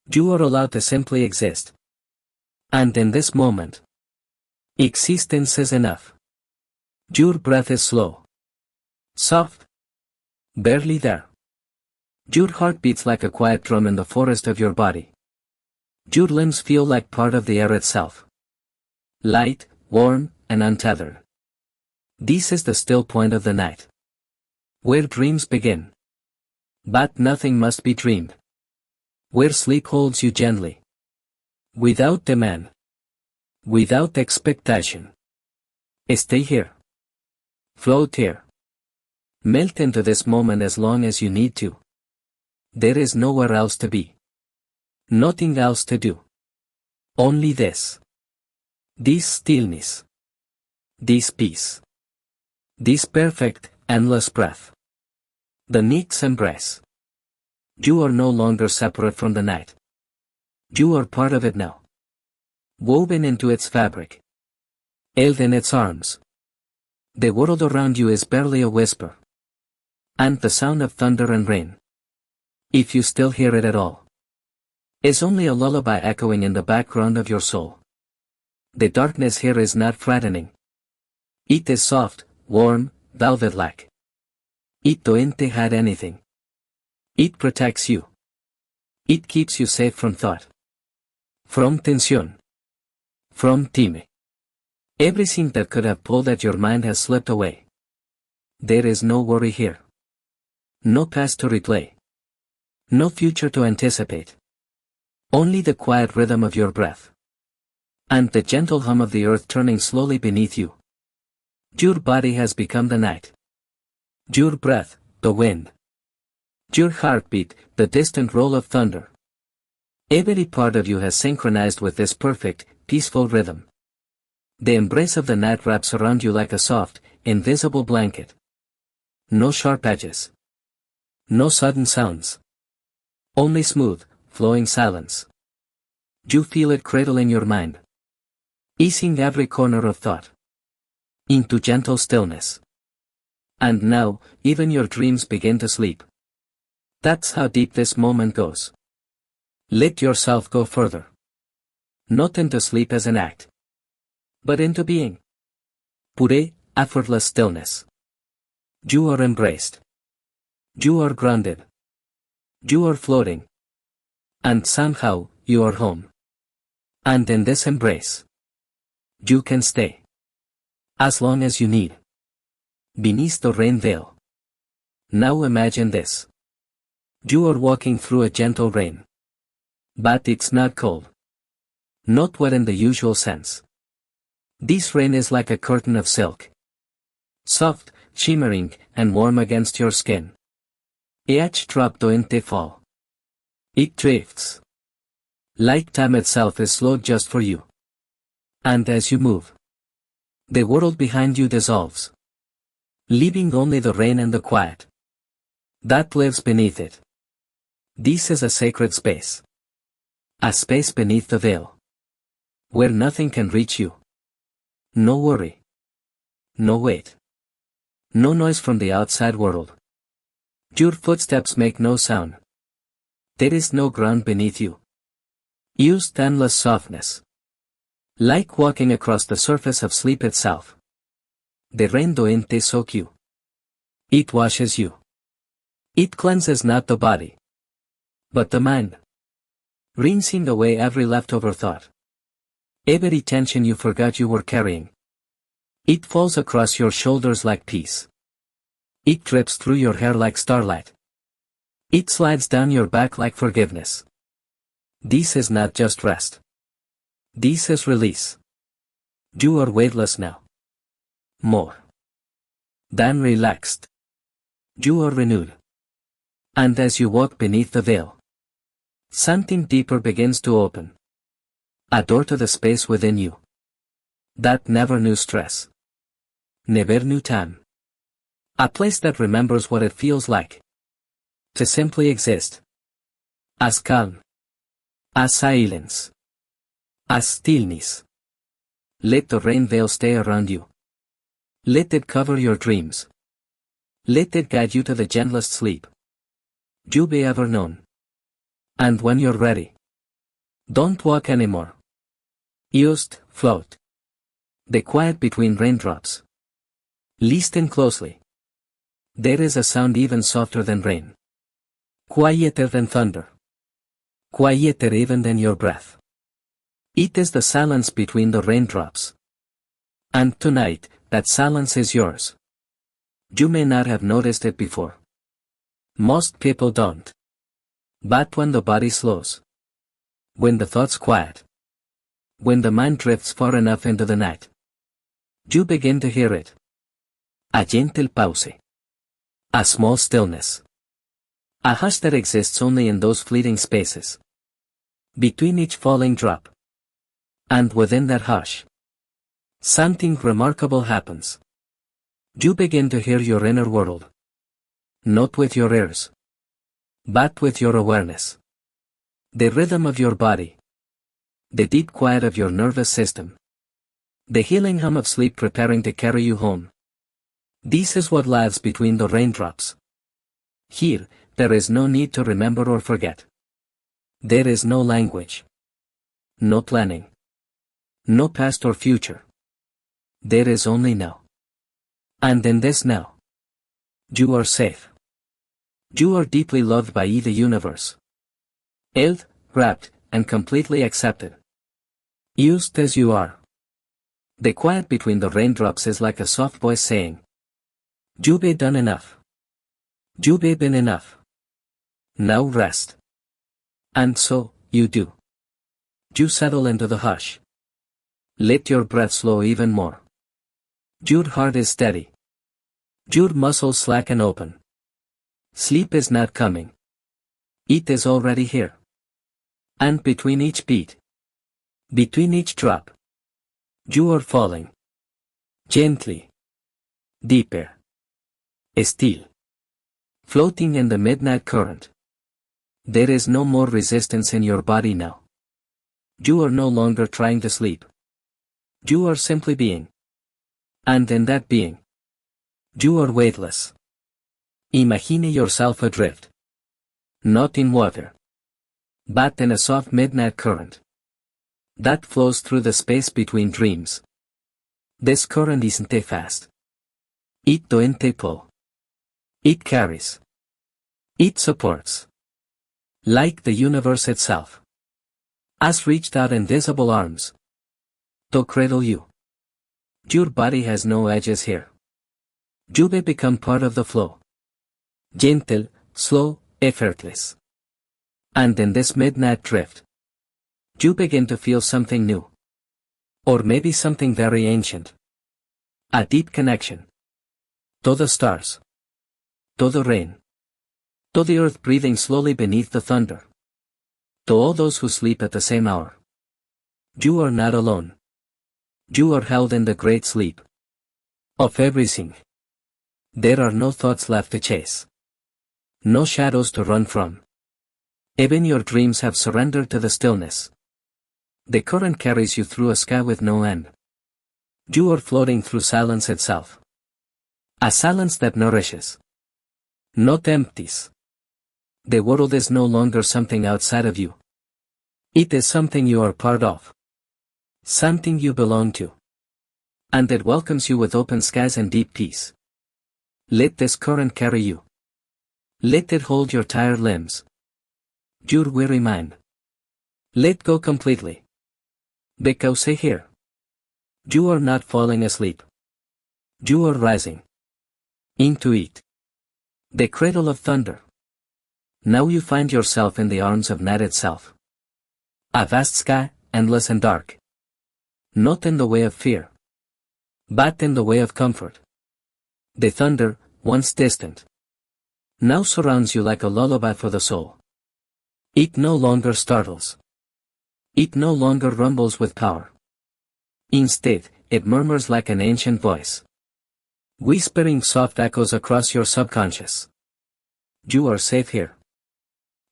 You are allowed to simply exist. And in this moment, existence is enough. Your breath is slow. Soft. Barely there. Your heart beats like a quiet drum in the forest of your body. Your limbs feel like part of the air itself. Light, warm, and untethered. This is the still point of the night. Where dreams begin. But nothing must be dreamed. Where sleep holds you gently. Without demand. Without expectation. Stay here. Float here. Melt into this moment as long as you need to. There is nowhere else to be. Nothing else to do. Only this. This stillness. This peace. This perfect, endless breath. The next embrace. You are no longer separate from the night. You are part of it now. Woven into its fabric. Held in its arms. The world around you is barely a whisper. And the sound of thunder and rain, if you still hear it at all, is only a lullaby echoing in the background of your soul. The darkness here is not frightening. It is soft, warm, velvet-like. It doesn't hide anything. It protects you. It keeps you safe from thought. From tension. From time. Everything that could have pulled at your mind has slipped away. There is no worry here. No past to replay. No future to anticipate. Only the quiet rhythm of your breath. And the gentle hum of the earth turning slowly beneath you. Your body has become the night. Your breath, the wind. Your heartbeat, the distant roll of thunder. Every part of you has synchronized with this perfect, peaceful rhythm. The embrace of the night wraps around you like a soft, invisible blanket. No sharp edges. No sudden sounds. Only smooth, flowing silence. You feel it cradling your mind. Easing every corner of thought. Into gentle stillness. And now, even your dreams begin to sleep. That's how deep this moment goes. Let yourself go further. Not into sleep as an act. But into being. Pure, effortless stillness. You are embraced. You are grounded. You are floating. And somehow, you are home. And in this embrace, You can stay. As long as you need. Beneath the rain veil. Now imagine this. You are walking through a gentle rain. But it's not cold. Not wet in the usual sense. This rain is like a curtain of silk. Soft, shimmering, and warm against your skin. Each drop doesn't fall. It drifts. Like time itself is slowed just for you. And as you move, the world behind you dissolves. Leaving only the rain and the quiet that lives beneath it. This is a sacred space. A space beneath the veil. Where nothing can reach you. No worry. No weight. No noise from the outside world. Your footsteps make no sound. There is no ground beneath you. You endless softness. Like walking across the surface of sleep itself. The rain doesn't soak you. It washes you. It cleanses not the body, but the mind. Rinsing away every leftover thought. Every tension you forgot you were carrying. It falls across your shoulders like peace. It drips through your hair like starlight. It slides down your back like forgiveness. This is not just rest. This is release. You are weightless now. More than relaxed. You are renewed. And as you walk beneath the veil, something deeper begins to open. A door to the space within you. That never knew stress. Never knew time. A place that remembers what it feels like to simply exist. As calm. As silence. As stillness. Let the rain veil stay around you. Let it cover your dreams. Let it guide you to the gentlest sleep you've ever known. And when you're ready, don't walk anymore. Just float. The quiet between raindrops. Listen closely. There is a sound even softer than rain. Quieter than thunder. Quieter even than your breath. It is the silence between the raindrops. And tonight, that silence is yours. You may not have noticed it before. Most people don't. But when the body slows. When the thoughts quiet. When the mind drifts far enough into the night. You begin to hear it. A gentle pause. A small stillness. A hush that exists only in those fleeting spaces. Between each falling drop. And within that hush. Something remarkable happens. You begin to hear your inner world. Not with your ears. But with your awareness. The rhythm of your body. The deep quiet of your nervous system. The healing hum of sleep preparing to carry you home. This is what lies between the raindrops. Here, there is no need to remember or forget. There is no language. No planning. No past or future. There is only now. And in this now, you are safe. You are deeply loved by the universe. Held, wrapped, and completely accepted. Just as you are. The quiet between the raindrops is like a soft voice saying, "You've done enough. You've been enough. Now rest." And so, you do. You settle into the hush. Let your breath slow even more. Your heart is steady. Your muscles slacken open. Sleep is not coming. It is already here. And between each beat, between each drop, you are falling. Gently. Deeper. Still. Floating in the midnight current. There is no more resistance in your body now. You are no longer trying to sleep. You are simply being. And in that being, you are weightless. Imagine yourself adrift. Not in water. But in a soft midnight current. That flows through the space between dreams. This current isn't fast. It doesn't pull. It carries. It supports. Like the universe itself. Has reached out invisible arms. To cradle you. Your body has no edges here. Lluvia become part of the flow. Gentle, slow, effortless. And in this midnight drift, you begin to feel something new. Or maybe something very ancient. A deep connection. To the stars. To the rain. To the earth breathing slowly beneath the thunder. To all those who sleep at the same hour. You are not alone. You are held in the great sleep. Of everything. There are no thoughts left to chase. No shadows to run from. Even your dreams have surrendered to the stillness. The current carries you through a sky with no end. You are floating through silence itself. A silence that nourishes. Not empties. The world is no longer something outside of you. It is something you are part of. Something you belong to. And it welcomes you with open skies and deep peace. Let this current carry you. Let it hold your tired limbs. Your weary mind. Let go completely. Because here. You are not falling asleep. You are rising. Into it. The cradle of thunder. Now you find yourself in the arms of night itself. A vast sky, endless and dark. Not in the way of fear. But in the way of comfort. The thunder, once distant, now surrounds you like a lullaby for the soul. It no longer startles. It no longer rumbles with power. Instead, it murmurs like an ancient voice. Whispering soft echoes across your subconscious. You are safe here.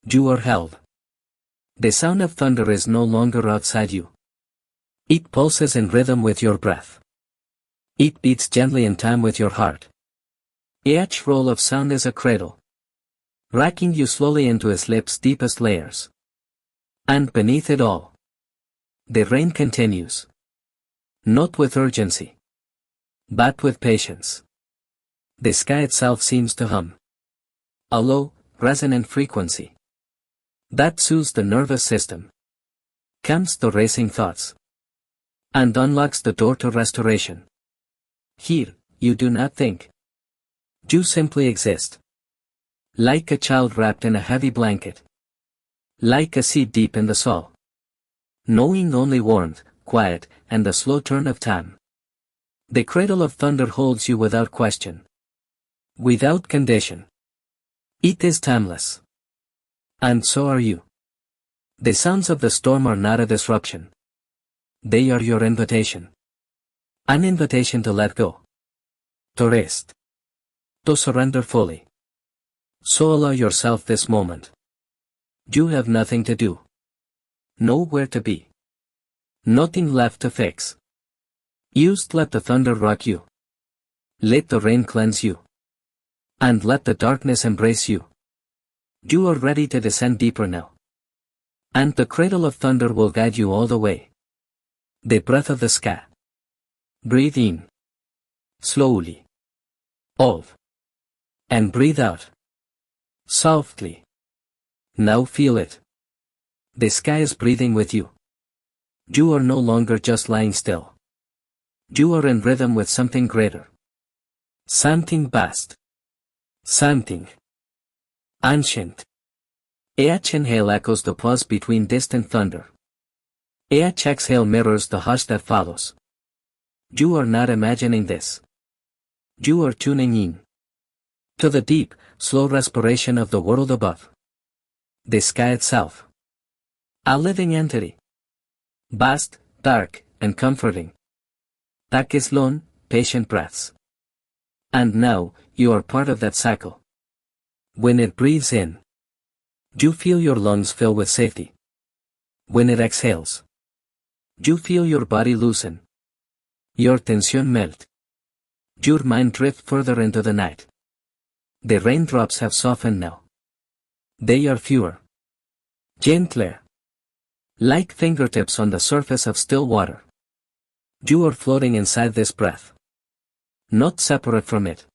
You are held. The sound of thunder is no longer outside you. It pulses in rhythm with your breath. It beats gently in time with your heart. Each roll of sound is a cradle. Racking you slowly into its sleep's deepest layers. And beneath it all, the rain continues. Not with urgency. But with patience. The sky itself seems to hum. A low, resonant frequency. That soothes the nervous system. Calms the racing thoughts. And unlocks the door to restoration. Here, you do not think. You simply exist. Like a child wrapped in a heavy blanket. Like a seed deep in the soil. Knowing only warmth, quiet, and the slow turn of time. The cradle of thunder holds you without question. Without condition. It is timeless. And so are you. The sounds of the storm are not a disruption. They are your invitation. An invitation to let go. To rest. To surrender fully. So allow yourself this moment. You have nothing to do. Nowhere to be. Nothing left to fix. Just let the thunder rock you. Let the rain cleanse you. And let the darkness embrace you. You are ready to descend deeper now. And the cradle of thunder will guide you all the way. The breath of the sky. Breathe in. Slowly. Hold. And breathe out. Softly. Now feel it. The sky is breathing with you. You are no longer just lying still. You are in rhythm with something greater. Something vast. Something ancient. Each inhale echoes the pause between distant thunder. Each exhale mirrors the hush that follows. You are not imagining this. You are tuning in. To the deep, slow respiration of the world above. The sky itself. A living entity. Vast, dark, and comforting. Take slow, patient breaths. And now, you are part of that cycle. When it breathes in, you feel your lungs fill with safety. When it exhales, you feel your body loosen. Your tension melt. Your mind drift further into the night. The raindrops have softened now. They are fewer. Gentler. Like fingertips on the surface of still water. You are floating inside this breath. Not separate from it.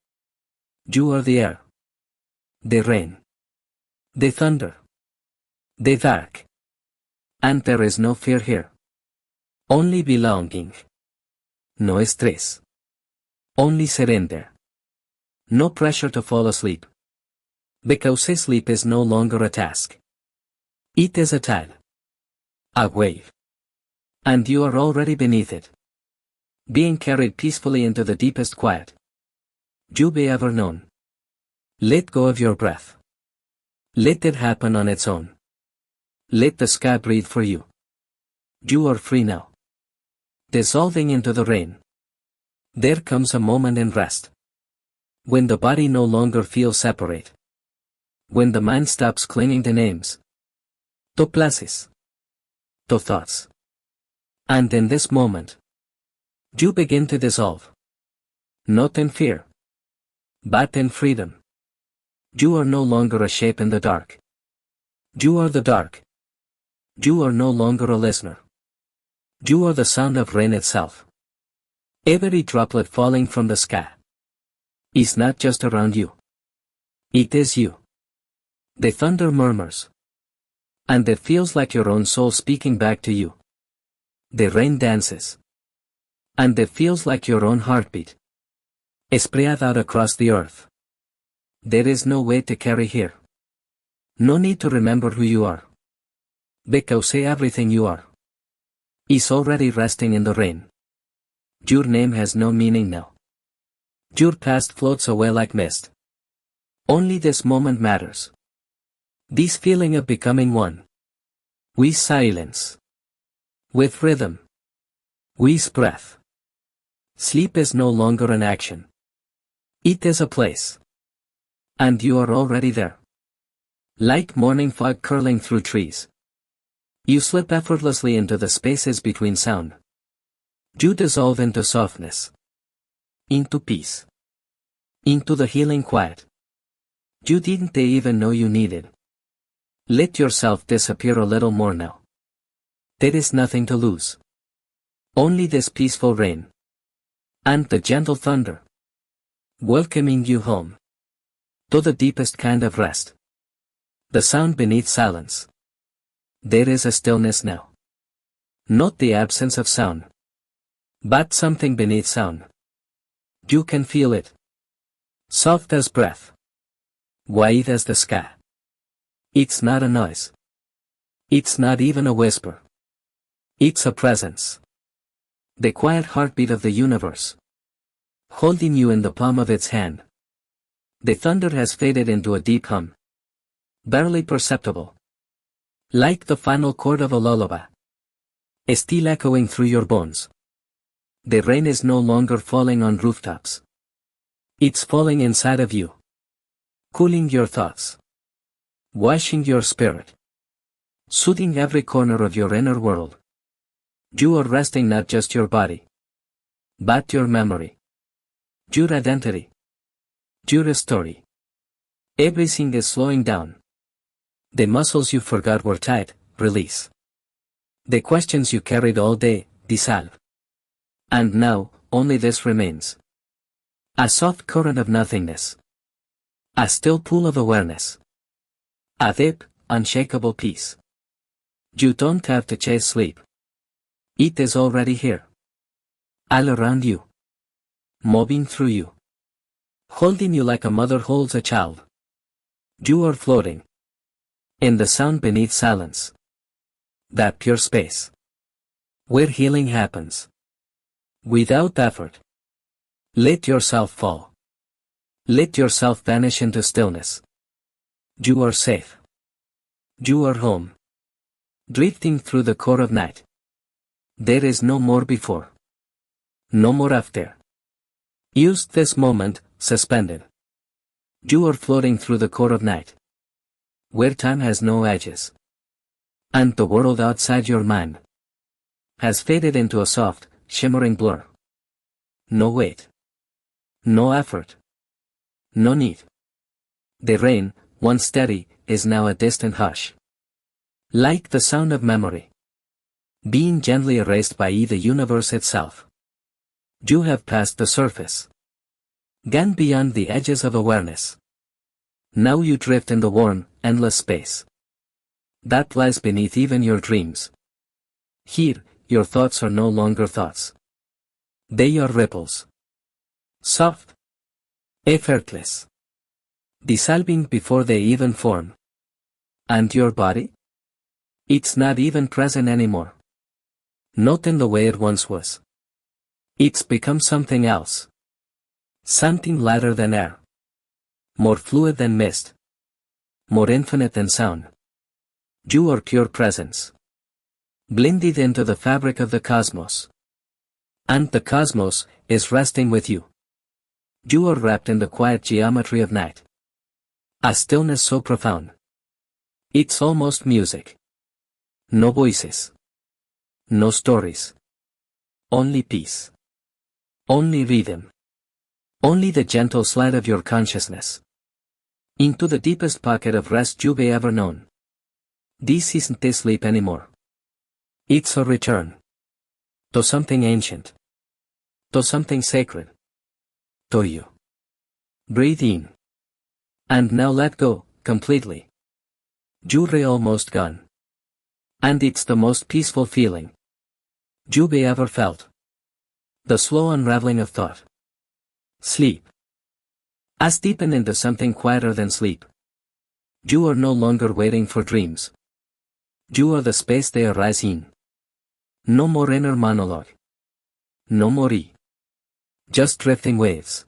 You are the air. The rain. The thunder. The dark. And there is no fear here. Only belonging. No estrés. Only surrender. No pressure to fall asleep. Because sleep is no longer a task. It is a tide. A wave. And you are already beneath it. Being carried peacefully into the deepest quiet you've ever known. Let go of your breath. Let it happen on its own. Let the sky breathe for you. You are free now. Dissolving into the rain. There comes a moment in rest. When the body no longer feels separate. When the mind stops clinging to names. To places. To thoughts. And in this moment, you begin to dissolve. Not in fear. But in freedom. You are no longer a shape in the dark. You are the dark. You are no longer a listener. You are the sound of rain itself. Every droplet falling from the sky is not just around you. It is you. The thunder murmurs. And it feels like your own soul speaking back to you. The rain dances. And it feels like your own heartbeat. Spread out across the earth. There is no weight to carry here. No need to remember who you are. Because everything you are is already resting in the rain. Your name has no meaning now. Your past floats away like mist. Only this moment matters. This feeling of becoming one. With silence. With rhythm. With breath. Sleep is no longer an action. It is a place. And you are already there. Like morning fog curling through trees. You slip effortlessly into the spaces between sound. You dissolve into softness. Into peace. Into the healing quiet. You didn't even know you needed. Let yourself disappear a little more now. There is nothing to lose. Only this peaceful rain. And the gentle thunder. Welcoming you home. To the deepest kind of rest. The sound beneath silence. There is a stillness now. Not the absence of sound. But something beneath sound. You can feel it. Soft as breath. Wide as the sky. It's not a noise. It's not even a whisper. It's a presence. The quiet heartbeat of the universe. Holding you in the palm of its hand. The thunder has faded into a deep hum. Barely perceptible. Like the final chord of a lullaby. Still echoing through your bones. The rain is no longer falling on rooftops. It's falling inside of you. Cooling your thoughts. Washing your spirit. Soothing every corner of your inner world. You are resting not just your body. But your memory. Your identity. Your story. Everything is slowing down. The muscles you forgot were tight, release. The questions you carried all day, dissolve. And now, only this remains. A soft current of nothingness. A still pool of awareness. A deep, unshakable peace. You don't have to chase sleep. It is already here. All around you. Moving through you. Holding you like a mother holds a child. You are floating. In the sound beneath silence. That pure space. Where healing happens. Without effort. Let yourself fall. Let yourself vanish into stillness. You are safe. You are home. Drifting through the core of night. There is no more before. No more after. Use this moment, suspended. You are floating through the core of night. Where time has no edges. And the world outside your mind has faded into a soft, shimmering blur. No weight. No effort. No need. The rain, once steady, is now a distant hush. Like the sound of memory. Being gently erased by the universe itself. You have passed the surface. Gone beyond the edges of awareness. Now you drift in the warm, endless space. That lies beneath even your dreams. Here, your thoughts are no longer thoughts. They are ripples. Soft. Effortless. Dissolving before they even form. And your body? It's not even present anymore. Not in the way it once was. It's become something else. Something lighter than air. More fluid than mist. More infinite than sound. You are pure presence. Blended into the fabric of the cosmos. And the cosmos is resting with you. You are wrapped in the quiet geometry of night. A stillness so profound. It's almost music. No voices. No stories. Only peace. Only rhythm. Only the gentle slide of your consciousness. Into the deepest pocket of rest you've ever known. This isn't a sleep anymore. It's a return. To something ancient. To something sacred. To you. Breathe in. And now let go, completely. You're almost gone. And it's the most peaceful feeling you've ever felt. The slow unraveling of thought. Sleep. As deepen into something quieter than sleep. You are no longer waiting for dreams. You are the space they arise in. No more inner monologue. No more just drifting waves.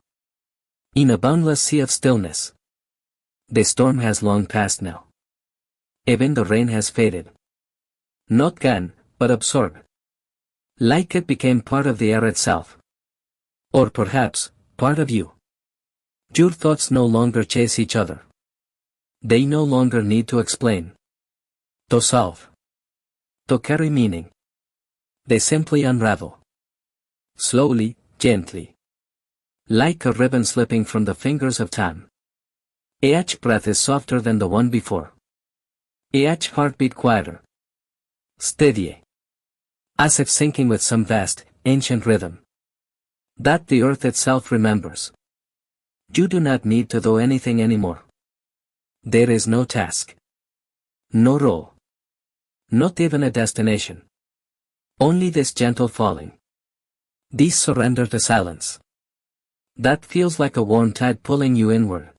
In a boundless sea of stillness. The storm has long passed now. Even the rain has faded. Not gone, but absorbed. Like it became part of the air itself. Or perhaps, part of you. Your thoughts no longer chase each other. They no longer need to explain. To solve. To carry meaning. They simply unravel. Slowly, gently. Like a ribbon slipping from the fingers of time. Each breath is softer than the one before. Each heartbeat quieter. Steadier. As if syncing with some vast, ancient rhythm. That the earth itself remembers. You do not need to do anything anymore. There is no task. No role. Not even a destination. Only this gentle falling. This surrender to silence. That feels like a warm tide pulling you inward.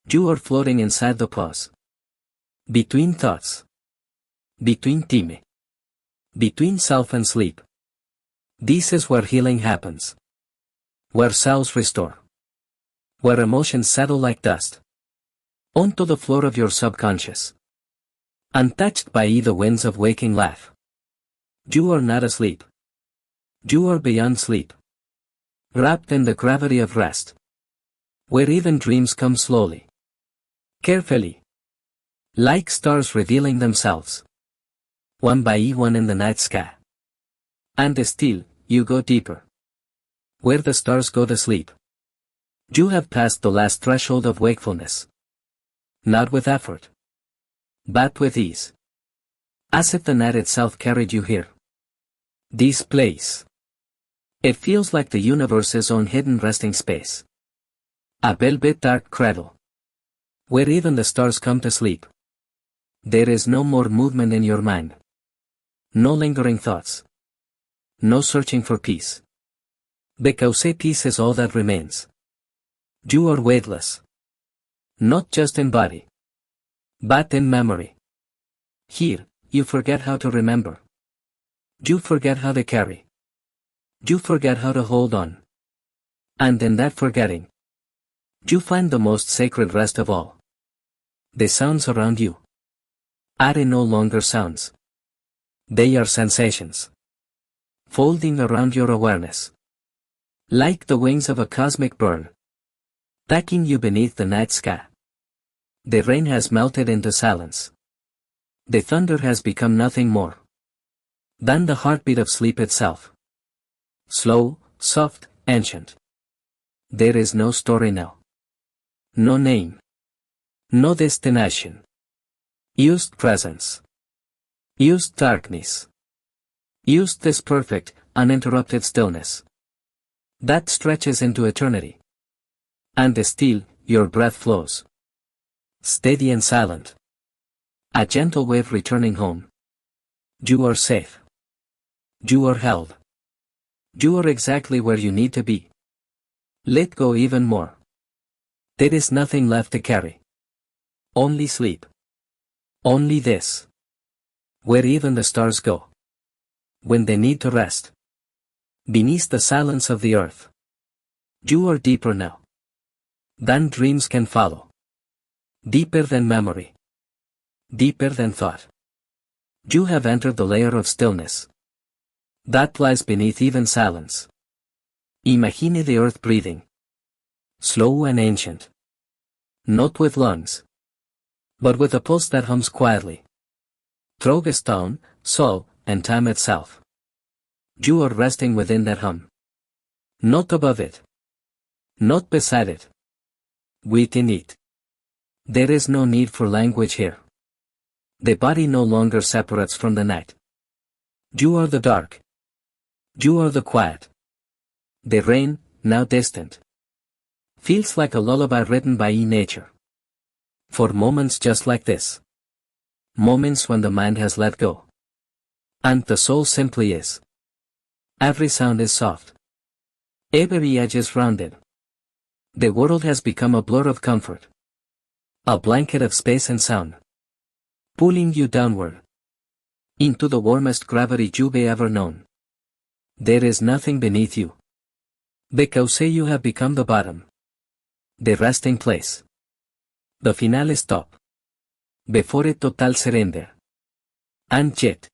You are floating inside the pause. Between thoughts. Between time. Between self and sleep. This is where healing happens. Where cells restore. Where emotions settle like dust. Onto the floor of your subconscious. Untouched by either winds of waking life. You are not asleep. You are beyond sleep. Wrapped in the gravity of rest. Where even dreams come slowly. Carefully. Like stars revealing themselves. One by one in the night sky. And still, you go deeper. Where the stars go to sleep. You have passed the last threshold of wakefulness. Not with effort. But with ease. As if the night itself carried you here. This place. It feels like the universe's own hidden resting space. A velvet dark cradle. Where even the stars come to sleep. There is no more movement in your mind. No lingering thoughts. No searching for peace. Because peace is all that remains. You are weightless. Not just in body. But in memory. Here, you forget how to remember. You forget how to carry. You forget how to hold on. And in that forgetting, you find the most sacred rest of all. The sounds around you are no longer sounds. They are sensations. Folding around your awareness. Like the wings of a cosmic bird. Tucking you beneath the night sky. The rain has melted into silence. The thunder has become nothing more than the heartbeat of sleep itself. Slow, soft, ancient. There is no story now. No name. No destination. Used presence. Used darkness. Used this perfect, uninterrupted stillness. That stretches into eternity. And still, your breath flows. Steady and silent. A gentle wave returning home. You are safe. You are held. You are exactly where you need to be. Let go even more. There is nothing left to carry. Only sleep. Only this. Where even the stars go. When they need to rest. Beneath the silence of the earth. You are deeper now. Than dreams can follow. Deeper than memory. Deeper than thought. You have entered the layer of stillness. That lies beneath even silence. Imagine the earth breathing. Slow and ancient. Not with lungs. But with a pulse that hums quietly. Through the stone, soul, and time itself. You are resting within that hum. Not above it. Not beside it. Within it. There is no need for language here. The body no longer separates from the night. You are the dark. You are the quiet. The rain, now distant. Feels like a lullaby written by nature. For moments just like this. Moments when the mind has let go. And the soul simply is. Every sound is soft. Every edge is rounded. The world has become a blur of comfort. A blanket of space and sound. Pulling you downward. Into the warmest gravity you've ever known. There is nothing beneath you. Because you have become the bottom. The resting place. The final stop. Before a total surrender. And yet.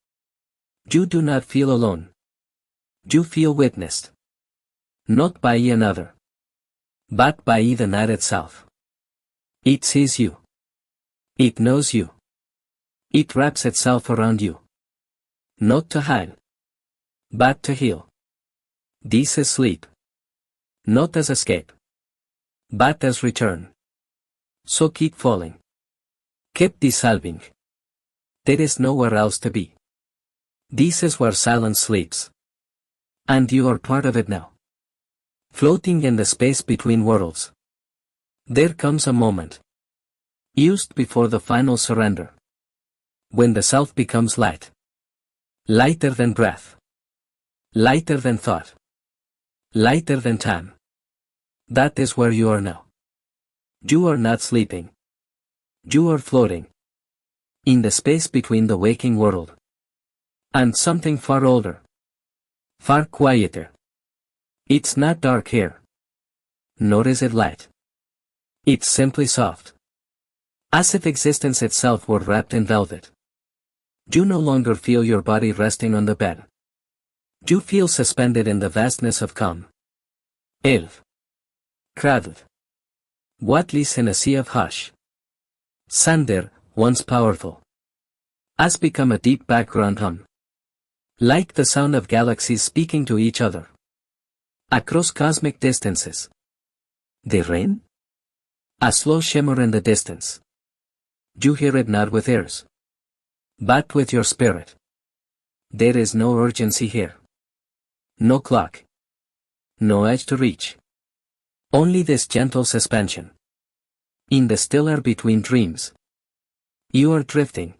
You do not feel alone. You feel witnessed. Not by another. But by the night itself. It sees you. It knows you. It wraps itself around you. Not to hide. But to heal. This is sleep. Not as escape. But as return. So keep falling. Keep dissolving. There is nowhere else to be. This is where silence sleeps. And you are part of it now. Floating in the space between worlds. There comes a moment. Used before the final surrender. When the self becomes light. Lighter than breath. Lighter than thought. Lighter than time. That is where you are now. You are not sleeping. You are floating. In the space between the waking world. And something far older. Far quieter. It's not dark here. Nor is it light. It's simply soft. As if existence itself were wrapped in velvet. You no longer feel your body resting on the bed. You feel suspended in the vastness of calm. Crowded. What lies in a sea of hush. Sander, once powerful. Has become a deep background hum. Like the sound of galaxies speaking to each other. Across cosmic distances. The rain? A slow shimmer in the distance. You hear it not with ears. But with your spirit. There is no urgency here. No clock. No edge to reach. Only this gentle suspension. In the still air between dreams. You are drifting.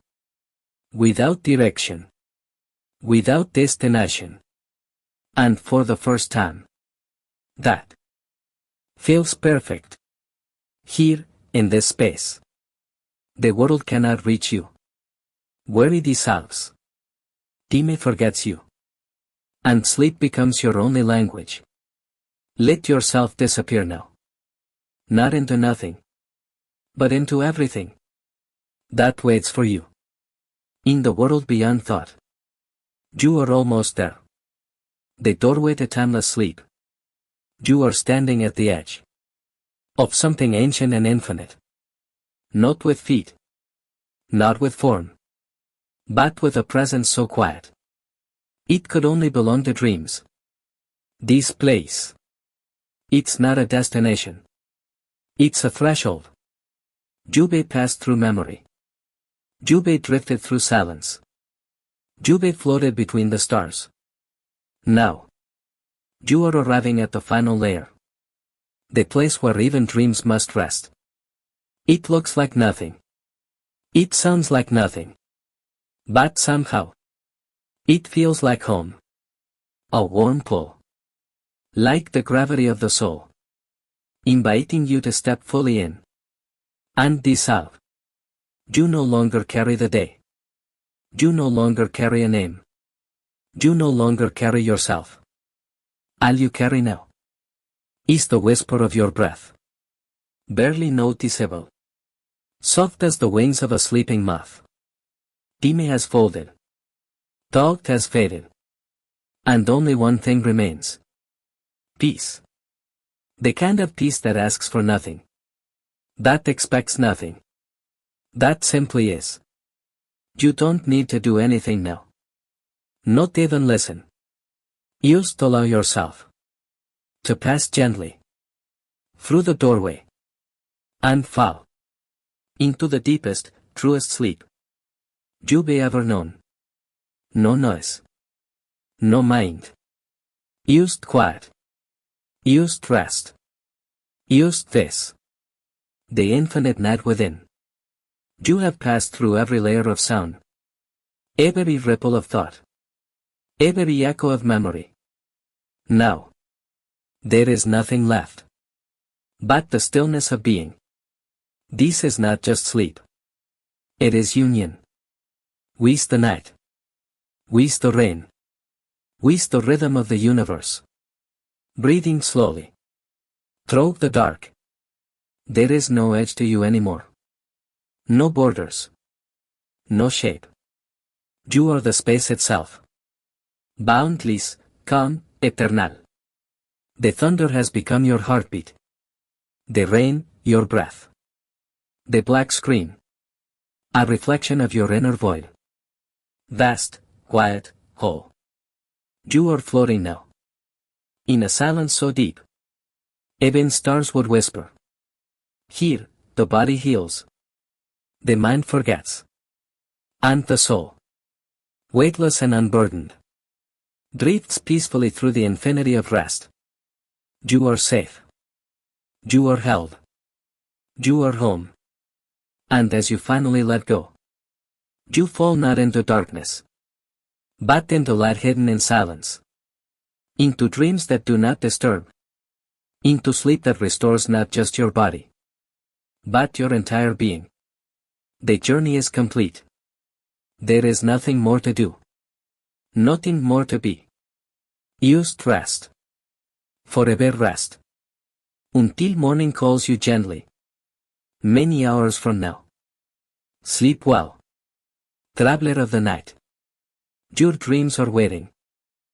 Without direction. Without destination. And for the first time. That feels perfect. Here, in this space. The world cannot reach you. Worry dissolves. Time forgets you. And sleep becomes your only language. Let yourself disappear now. Not into nothing. But into everything. That waits for you. In the world beyond thought. You are almost there. The doorway to timeless sleep. You are standing at the edge. Of something ancient and infinite. Not with feet. Not with form. But with a presence so quiet. It could only belong to dreams. This place. It's not a destination. It's a threshold. Jube passed through memory. Jube drifted through silence. Jube floated between the stars. Now. You are arriving at the final layer. The place where even dreams must rest. It looks like nothing. It sounds like nothing. But somehow. It feels like home. A warm pull. Like the gravity of the soul. Inviting you to step fully in. And dissolve. You no longer carry the day. You no longer carry a name. You no longer carry yourself. All you carry now is the whisper of your breath. Barely noticeable. Soft as the wings of a sleeping moth. Time has folded. Thought has faded. And only one thing remains. Peace. The kind of peace that asks for nothing. That expects nothing. That simply is. You don't need to do anything now. Not even listen. Just allow yourself to pass gently through the doorway and fall into the deepest, truest sleep you've ever known. No noise. No mind. Just quiet. Just rest. Just this. The infinite night within. You have passed through every layer of sound. Every ripple of thought. Every echo of memory. Now. There is nothing left. But the stillness of being. This is not just sleep. It is union. With the night. With the rain. With the rhythm of the universe. Breathing slowly. Through the dark. There is no edge to you anymore. No borders. No shape. You are the space itself. Boundless, calm, eternal. The thunder has become your heartbeat. The rain, your breath. The black screen. A reflection of your inner void. Vast, quiet, whole. You are floating now. In a silence so deep. Even stars would whisper. Here, the body heals. The mind forgets. And the soul, weightless and unburdened, drifts peacefully through the infinity of rest. You are safe. You are held. You are home. And as you finally let go, you fall not into darkness, but into light hidden in silence. Into dreams that do not disturb. Into sleep that restores not just your body, but your entire being. The journey is complete. There is nothing more to do. Nothing more to be. Just rest. Forever rest. Until morning calls you gently. Many hours from now. Sleep well. Traveler of the night. Your dreams are waiting.